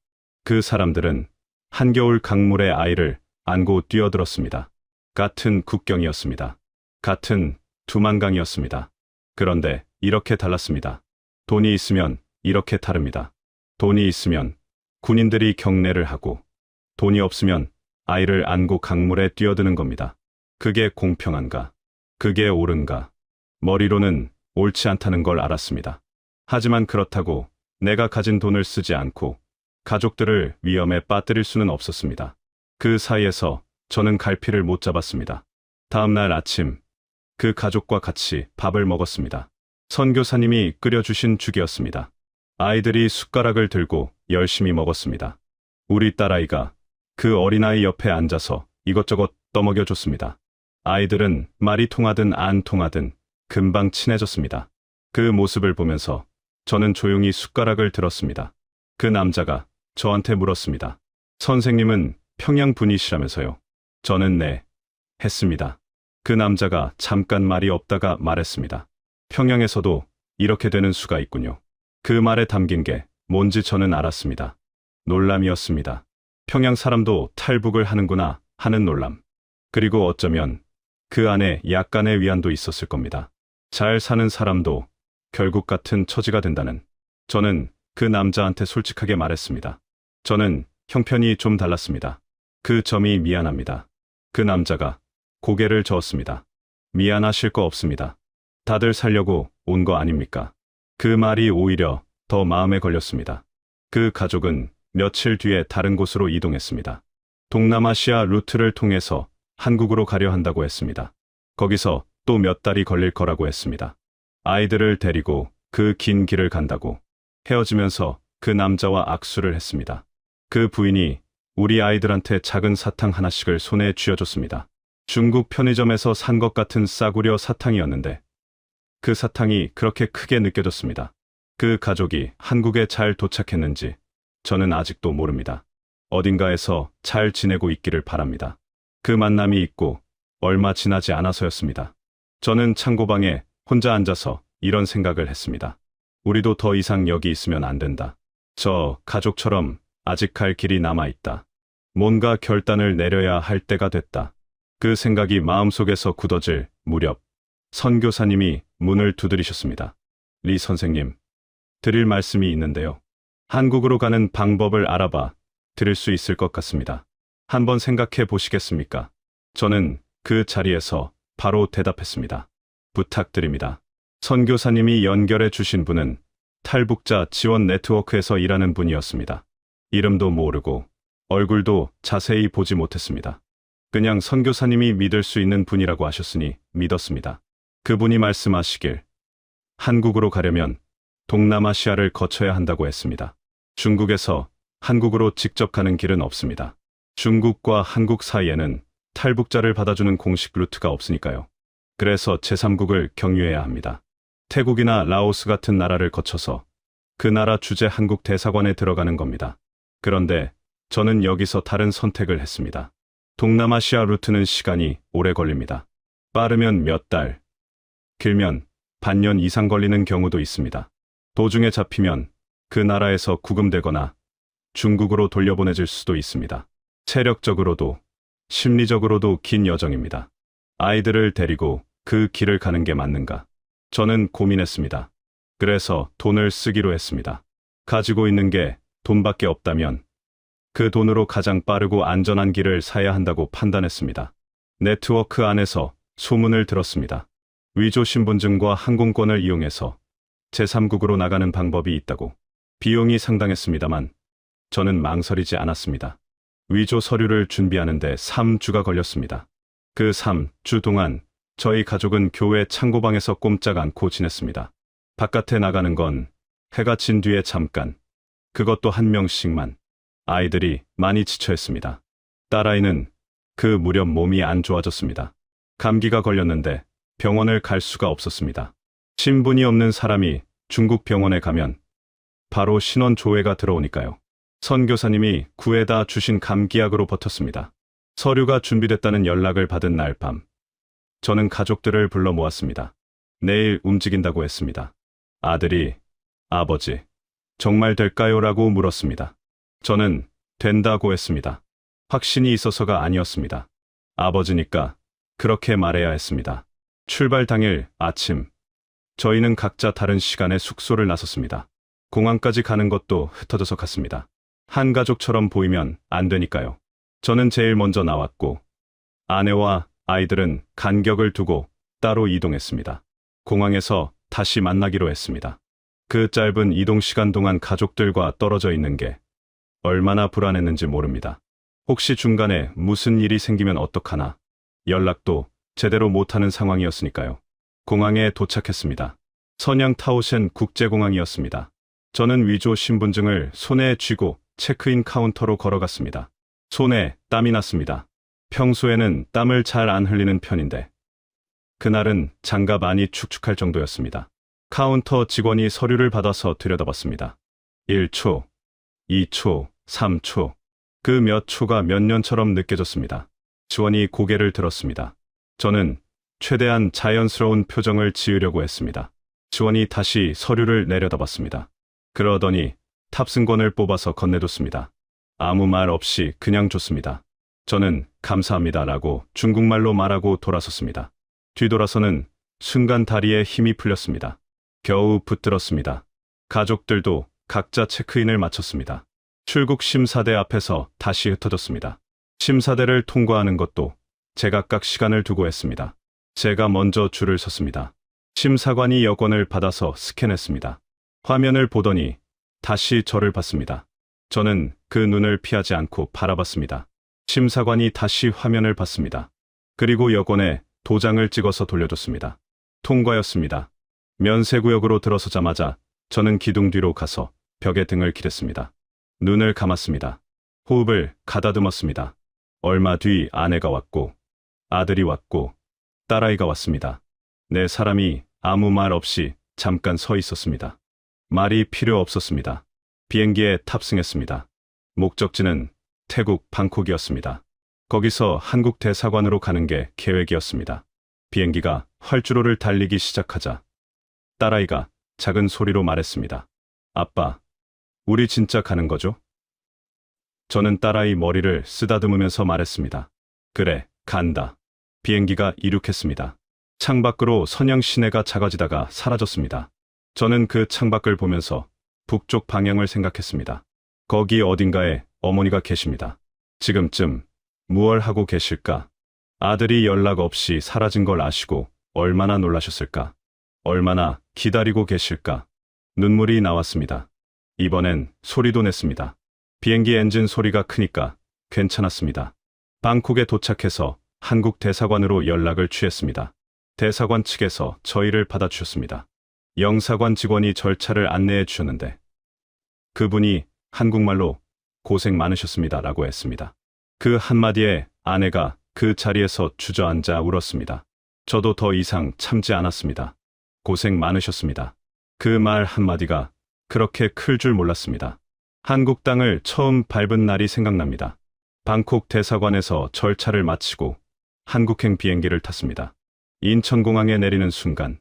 그 사람들은 한겨울 강물에 아이를 안고 뛰어들었습니다. 같은 국경이었습니다. 같은 두만강이었습니다. 그런데 이렇게 달랐습니다. 돈이 있으면 이렇게 다릅니다. 돈이 있으면 군인들이 경례를 하고 돈이 없으면 아이를 안고 강물에 뛰어드는 겁니다. 그게 공평한가? 그게 옳은가? 머리로는 옳지 않다는 걸 알았습니다. 하지만 그렇다고 내가 가진 돈을 쓰지 않고 가족들을 위험에 빠뜨릴 수는 없었습니다. 그 사이에서 저는 갈피를 못 잡았습니다. 다음 날 아침 그 가족과 같이 밥을 먹었습니다. 선교사님이 끓여주신 죽이었습니다. 아이들이 숟가락을 들고 열심히 먹었습니다. 우리 딸아이가 그 어린아이 옆에 앉아서 이것저것 떠먹여줬습니다. 아이들은 말이 통하든 안 통하든 금방 친해졌습니다. 그 모습을 보면서 저는 조용히 숟가락을 들었습니다. 그 남자가 저한테 물었습니다. 선생님은 평양 분이시라면서요? 저는 네, 했습니다. 그 남자가 잠깐 말이 없다가 말했습니다. 평양에서도 이렇게 되는 수가 있군요. 그 말에 담긴 게 뭔지 저는 알았습니다. 놀람이었습니다. 평양 사람도 탈북을 하는구나 하는 놀람. 그리고 어쩌면 그 안에 약간의 위안도 있었을 겁니다. 잘 사는 사람도 결국 같은 처지가 된다는. 저는 그 남자한테 솔직하게 말했습니다. 저는 형편이 좀 달랐습니다. 그 점이 미안합니다. 그 남자가 고개를 저었습니다. 미안하실 거 없습니다. 다들 살려고 온 거 아닙니까? 그 말이 오히려 더 마음에 걸렸습니다. 그 가족은 며칠 뒤에 다른 곳으로 이동했습니다. 동남아시아 루트를 통해서 한국으로 가려 한다고 했습니다. 거기서 또 몇 달이 걸릴 거라고 했습니다. 아이들을 데리고 그 긴 길을 간다고. 헤어지면서 그 남자와 악수를 했습니다. 그 부인이 우리 아이들한테 작은 사탕 하나씩을 손에 쥐어줬습니다. 중국 편의점에서 산 것 같은 싸구려 사탕이었는데 그 사탕이 그렇게 크게 느껴졌습니다. 그 가족이 한국에 잘 도착했는지 저는 아직도 모릅니다. 어딘가에서 잘 지내고 있기를 바랍니다. 그 만남이 있고 얼마 지나지 않아서였습니다. 저는 창고방에 혼자 앉아서 이런 생각을 했습니다. 우리도 더 이상 여기 있으면 안 된다. 저 가족처럼 아직 갈 길이 남아있다. 뭔가 결단을 내려야 할 때가 됐다. 그 생각이 마음속에서 굳어질 무렵 선교사님이 문을 두드리셨습니다. 리 선생님, 드릴 말씀이 있는데요. 한국으로 가는 방법을 알아봐 드릴 수 있을 것 같습니다. 한번 생각해 보시겠습니까? 저는 그 자리에서 바로 대답했습니다. 부탁드립니다. 선교사님이 연결해 주신 분은 탈북자 지원 네트워크에서 일하는 분이었습니다. 이름도 모르고 얼굴도 자세히 보지 못했습니다. 그냥 선교사님이 믿을 수 있는 분이라고 하셨으니 믿었습니다. 그분이 말씀하시길 한국으로 가려면 동남아시아를 거쳐야 한다고 했습니다. 중국에서 한국으로 직접 가는 길은 없습니다. 중국과 한국 사이에는 탈북자를 받아주는 공식 루트가 없으니까요. 그래서 제3국을 경유해야 합니다. 태국이나 라오스 같은 나라를 거쳐서 그 나라 주재 한국 대사관에 들어가는 겁니다. 그런데 저는 여기서 다른 선택을 했습니다. 동남아시아 루트는 시간이 오래 걸립니다. 빠르면 몇 달, 길면 반년 이상 걸리는 경우도 있습니다. 도중에 잡히면 그 나라에서 구금되거나 중국으로 돌려보내질 수도 있습니다. 체력적으로도 심리적으로도 긴 여정입니다. 아이들을 데리고 그 길을 가는 게 맞는가? 저는 고민했습니다. 그래서 돈을 쓰기로 했습니다. 가지고 있는 게 돈밖에 없다면 그 돈으로 가장 빠르고 안전한 길을 사야 한다고 판단했습니다. 네트워크 안에서 소문을 들었습니다. 위조 신분증과 항공권을 이용해서 제3국으로 나가는 방법이 있다고. 비용이 상당했습니다만 저는 망설이지 않았습니다. 위조 서류를 준비하는데 3주가 걸렸습니다. 그 3주 동안 저희 가족은 교회 창고방에서 꼼짝 않고 지냈습니다. 바깥에 나가는 건 해가 진 뒤에 잠깐, 그것도 한 명씩만. 아이들이 많이 지쳐했습니다. 딸아이는 그 무렵 몸이 안 좋아졌습니다. 감기가 걸렸는데 병원을 갈 수가 없었습니다. 신분이 없는 사람이 중국 병원에 가면 바로 신원 조회가 들어오니까요. 선교사님이 구해다 주신 감기약으로 버텼습니다. 서류가 준비됐다는 연락을 받은 날 밤, 저는 가족들을 불러 모았습니다. 내일 움직인다고 했습니다. 아들이, 아버지, 정말 될까요? 라고 물었습니다. 저는 된다고 했습니다. 확신이 있어서가 아니었습니다. 아버지니까 그렇게 말해야 했습니다. 출발 당일 아침, 저희는 각자 다른 시간에 숙소를 나섰습니다. 공항까지 가는 것도 흩어져서 갔습니다. 한 가족처럼 보이면 안 되니까요. 저는 제일 먼저 나왔고, 아내와 아이들은 간격을 두고 따로 이동했습니다. 공항에서 다시 만나기로 했습니다. 그 짧은 이동 시간 동안 가족들과 떨어져 있는 게 얼마나 불안했는지 모릅니다. 혹시 중간에 무슨 일이 생기면 어떡하나, 연락도 제대로 못하는 상황이었으니까요. 공항에 도착했습니다. 선양 타오셴 국제공항이었습니다. 저는 위조 신분증을 손에 쥐고 체크인 카운터로 걸어갔습니다. 손에 땀이 났습니다. 평소에는 땀을 잘 안 흘리는 편인데 그날은 장갑 안이 축축할 정도였습니다. 카운터 직원이 서류를 받아서 들여다봤습니다. 1초, 2초, 3초. 그 몇 초가 몇 년처럼 느껴졌습니다. 직원이 고개를 들었습니다. 저는 최대한 자연스러운 표정을 지으려고 했습니다. 직원이 다시 서류를 내려다봤습니다. 그러더니 탑승권을 뽑아서 건네줬습니다. 아무 말 없이 그냥 줬습니다. 저는 감사합니다라고 중국말로 말하고 돌아섰습니다. 뒤돌아서는 순간 다리에 힘이 풀렸습니다. 겨우 붙들었습니다. 가족들도 각자 체크인을 마쳤습니다. 출국 심사대 앞에서 다시 흩어졌습니다. 심사대를 통과하는 것도 제각각 시간을 두고 했습니다. 제가 먼저 줄을 섰습니다. 심사관이 여권을 받아서 스캔했습니다. 화면을 보더니 다시 저를 봤습니다. 저는 그 눈을 피하지 않고 바라봤습니다. 심사관이 다시 화면을 봤습니다. 그리고 여권에 도장을 찍어서 돌려줬습니다. 통과였습니다. 면세구역으로 들어서자마자 저는 기둥 뒤로 가서 벽에 등을 기댔습니다. 눈을 감았습니다. 호흡을 가다듬었습니다. 얼마 뒤 아내가 왔고 아들이 왔고 딸아이가 왔습니다. 네 사람이 아무 말 없이 잠깐 서 있었습니다. 말이 필요 없었습니다. 비행기에 탑승했습니다. 목적지는 태국 방콕이었습니다. 거기서 한국 대사관으로 가는 게 계획이었습니다. 비행기가 활주로를 달리기 시작하자 딸아이가 작은 소리로 말했습니다. 아빠, 우리 진짜 가는 거죠? 저는 딸아이 머리를 쓰다듬으면서 말했습니다. 그래, 간다. 비행기가 이륙했습니다. 창밖으로 선양 시내가 작아지다가 사라졌습니다. 저는 그 창밖을 보면서 북쪽 방향을 생각했습니다. 거기 어딘가에 어머니가 계십니다. 지금쯤 무얼 하고 계실까? 아들이 연락 없이 사라진 걸 아시고 얼마나 놀라셨을까? 얼마나 기다리고 계실까? 눈물이 나왔습니다. 이번엔 소리도 냈습니다. 비행기 엔진 소리가 크니까 괜찮았습니다. 방콕에 도착해서 한국 대사관으로 연락을 취했습니다. 대사관 측에서 저희를 받아주셨습니다. 영사관 직원이 절차를 안내해 주셨는데 그분이 한국말로 고생 많으셨습니다라고 했습니다. 그 한마디에 아내가 그 자리에서 주저앉아 울었습니다. 저도 더 이상 참지 않았습니다. 고생 많으셨습니다. 그 말 한마디가 그렇게 클 줄 몰랐습니다. 한국 땅을 처음 밟은 날이 생각납니다. 방콕 대사관에서 절차를 마치고 한국행 비행기를 탔습니다. 인천공항에 내리는 순간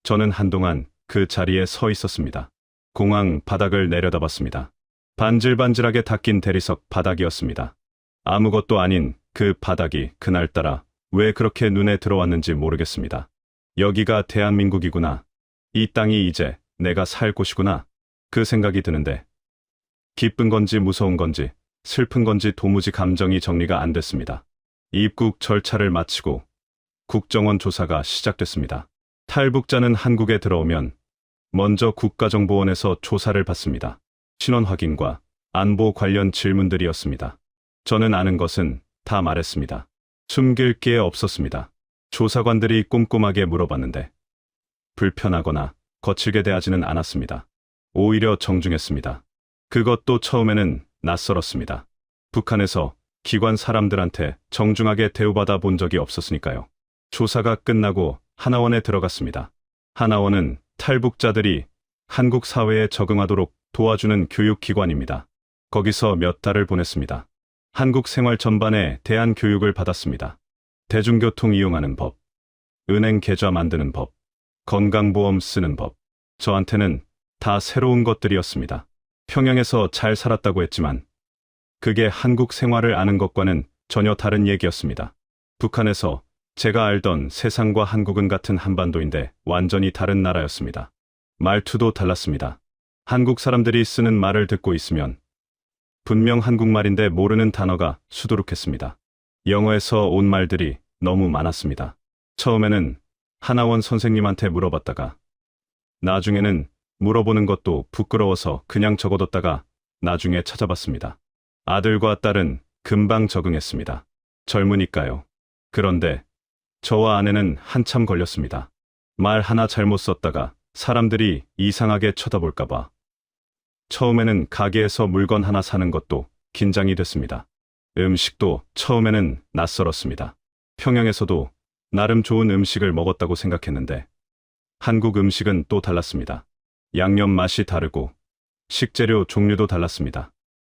저는 한동안 그 자리에 서 있었습니다. 공항 바닥을 내려다봤습니다. 반질반질하게 닦인 대리석 바닥이었습니다. 아무것도 아닌 그 바닥이 그날따라 왜 그렇게 눈에 들어왔는지 모르겠습니다. 여기가 대한민국이구나. 이 땅이 이제 내가 살 곳이구나. 그 생각이 드는데 기쁜 건지 무서운 건지 슬픈 건지 도무지 감정이 정리가 안 됐습니다. 입국 절차를 마치고 국정원 조사가 시작됐습니다. 탈북자는 한국에 들어오면 먼저 국가정보원에서 조사를 받습니다. 신원 확인과 안보 관련 질문들이었습니다. 저는 아는 것은 다 말했습니다. 숨길 게 없었습니다. 조사관들이 꼼꼼하게 물어봤는데 불편하거나 거칠게 대하지는 않았습니다. 오히려 정중했습니다. 그것도 처음에는 낯설었습니다. 북한에서 기관 사람들한테 정중하게 대우받아 본 적이 없었으니까요. 조사가 끝나고 하나원에 들어갔습니다. 하나원은 탈북자들이 한국 사회에 적응하도록 도와주는 교육기관입니다. 거기서 몇 달을 보냈습니다. 한국 생활 전반에 대한 교육을 받았습니다. 대중교통 이용하는 법, 은행 계좌 만드는 법, 건강보험 쓰는 법. 저한테는 다 새로운 것들이었습니다. 평양에서 잘 살았다고 했지만 그게 한국 생활을 아는 것과는 전혀 다른 얘기였습니다. 북한에서 제가 알던 세상과 한국은 같은 한반도인데 완전히 다른 나라였습니다. 말투도 달랐습니다. 한국 사람들이 쓰는 말을 듣고 있으면 분명 한국말인데 모르는 단어가 수두룩했습니다. 영어에서 온 말들이 너무 많았습니다. 처음에는 하나원 선생님한테 물어봤다가 나중에는 물어보는 것도 부끄러워서 그냥 적어뒀다가 나중에 찾아봤습니다. 아들과 딸은 금방 적응했습니다. 젊으니까요. 그런데 저와 아내는 한참 걸렸습니다. 말 하나 잘못 썼다가 사람들이 이상하게 쳐다볼까봐. 처음에는 가게에서 물건 하나 사는 것도 긴장이 됐습니다. 음식도 처음에는 낯설었습니다. 평양에서도 나름 좋은 음식을 먹었다고 생각했는데 한국 음식은 또 달랐습니다. 양념 맛이 다르고 식재료 종류도 달랐습니다.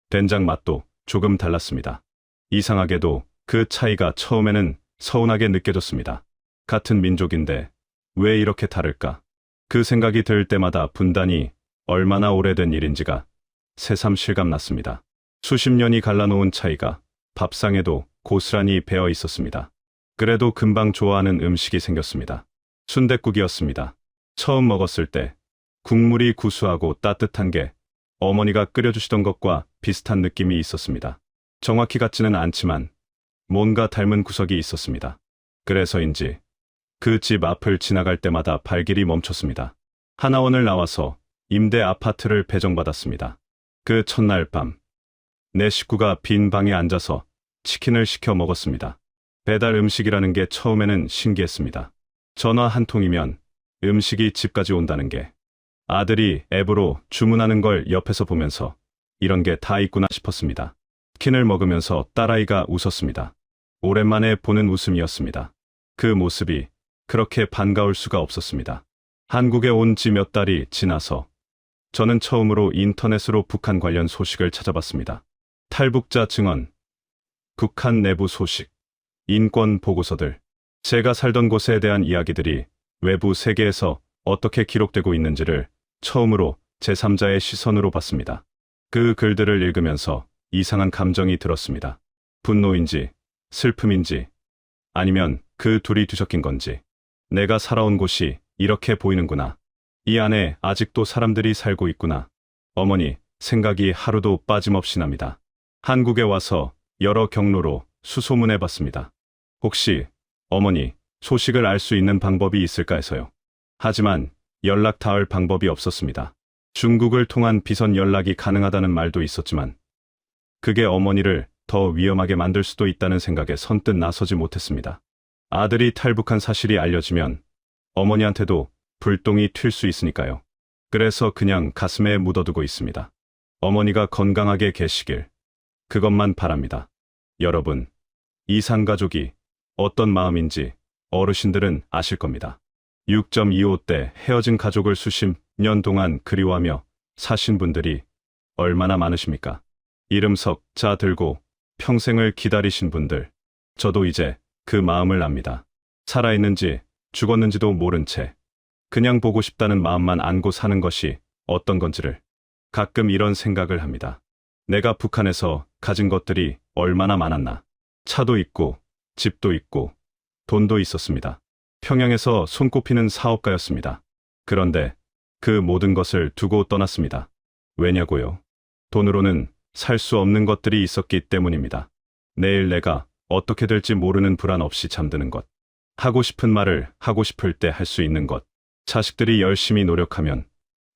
된장 맛도 조금 달랐습니다. 이상하게도 그 차이가 처음에는 서운하게 느껴졌습니다. 같은 민족인데 왜 이렇게 다를까? 그 생각이 들 때마다 분단이 얼마나 오래된 일인지가 새삼 실감났습니다. 수십 년이 갈라놓은 차이가 밥상에도 고스란히 배어 있었습니다. 그래도 금방 좋아하는 음식이 생겼습니다. 순댓국이었습니다. 처음 먹었을 때 국물이 구수하고 따뜻한 게 어머니가 끓여주시던 것과 비슷한 느낌이 있었습니다. 정확히 같지는 않지만 뭔가 닮은 구석이 있었습니다. 그래서인지 그 집 앞을 지나갈 때마다 발길이 멈췄습니다. 하나원을 나와서 임대 아파트를 배정받았습니다. 그 첫날 밤, 내 식구가 빈 방에 앉아서 치킨을 시켜 먹었습니다. 배달 음식이라는 게 처음에는 신기했습니다. 전화 한 통이면 음식이 집까지 온다는 게. 아들이 앱으로 주문하는 걸 옆에서 보면서 이런 게 다 있구나 싶었습니다. 치킨을 먹으면서 딸아이가 웃었습니다. 오랜만에 보는 웃음이었습니다. 그 모습이 그렇게 반가울 수가 없었습니다. 한국에 온 지 몇 달이 지나서 저는 처음으로 인터넷으로 북한 관련 소식을 찾아봤습니다. 탈북자 증언, 북한 내부 소식, 인권 보고서들, 제가 살던 곳에 대한 이야기들이 외부 세계에서 어떻게 기록되고 있는지를 처음으로 제3자의 시선으로 봤습니다. 그 글들을 읽으면서 이상한 감정이 들었습니다. 분노인지, 슬픔인지, 아니면 그 둘이 뒤섞인 건지. 내가 살아온 곳이 이렇게 보이는구나. 이 안에 아직도 사람들이 살고 있구나. 어머니, 생각이 하루도 빠짐없이 납니다. 한국에 와서 여러 경로로 수소문해 봤습니다. 혹시 어머니 소식을 알 수 있는 방법이 있을까 해서요. 하지만 연락 닿을 방법이 없었습니다. 중국을 통한 비선 연락이 가능하다는 말도 있었지만 그게 어머니를 더 위험하게 만들 수도 있다는 생각에 선뜻 나서지 못했습니다. 아들이 탈북한 사실이 알려지면 어머니한테도 불똥이 튈 수 있으니까요. 그래서 그냥 가슴에 묻어두고 있습니다. 어머니가 건강하게 계시길. 그것만 바랍니다. 여러분, 이산가족이 어떤 마음인지 어르신들은 아실 겁니다. 6.25 때 헤어진 가족을 수십 년 동안 그리워하며 사신 분들이 얼마나 많으십니까? 이름석 자 들고 평생을 기다리신 분들. 저도 이제 그 마음을 압니다. 살아있는지 죽었는지도 모른 채 그냥 보고 싶다는 마음만 안고 사는 것이 어떤 건지를 가끔 이런 생각을 합니다. 내가 북한에서 가진 것들이 얼마나 많았나. 차도 있고 집도 있고 돈도 있었습니다. 평양에서 손꼽히는 사업가였습니다. 그런데 그 모든 것을 두고 떠났습니다. 왜냐고요? 돈으로는 살 수 없는 것들이 있었기 때문입니다. 내일 내가 어떻게 될지 모르는 불안 없이 잠드는 것. 하고 싶은 말을 하고 싶을 때 할 수 있는 것. 자식들이 열심히 노력하면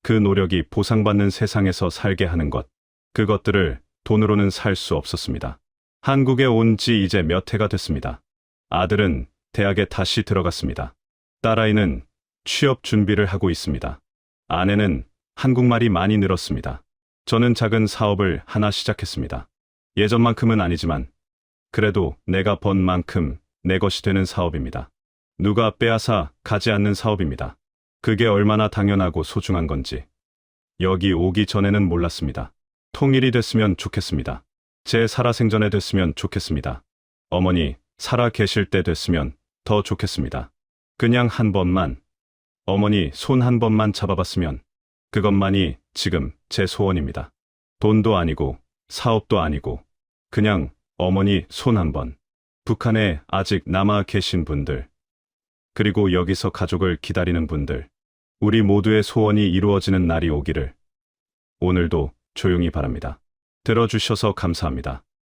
그 노력이 보상받는 세상에서 살게 하는 것. 그것들을 돈으로는 살 수 없었습니다. 한국에 온 지 이제 몇 해가 됐습니다. 아들은 대학에 다시 들어갔습니다. 딸아이는 취업 준비를 하고 있습니다. 아내는 한국말이 많이 늘었습니다. 저는 작은 사업을 하나 시작했습니다. 예전만큼은 아니지만 그래도 내가 번 만큼 내 것이 되는 사업입니다. 누가 빼앗아 가지 않는 사업입니다. 그게 얼마나 당연하고 소중한 건지 여기 오기 전에는 몰랐습니다. 통일이 됐으면 좋겠습니다. 제 살아생전에 됐으면 좋겠습니다. 어머니 살아 계실 때 됐으면 더 좋겠습니다. 그냥 한 번만, 어머니 손 한 번만 잡아봤으면 그것만이 지금 제 소원입니다. 돈도 아니고 사업도 아니고 그냥 어머니 손 한번. 북한에 아직 남아 계신 분들, 그리고 여기서 가족을 기다리는 분들, 우리 모두의 소원이 이루어지는 날이 오기를 오늘도 조용히 바랍니다. 들어주셔서 감사합니다.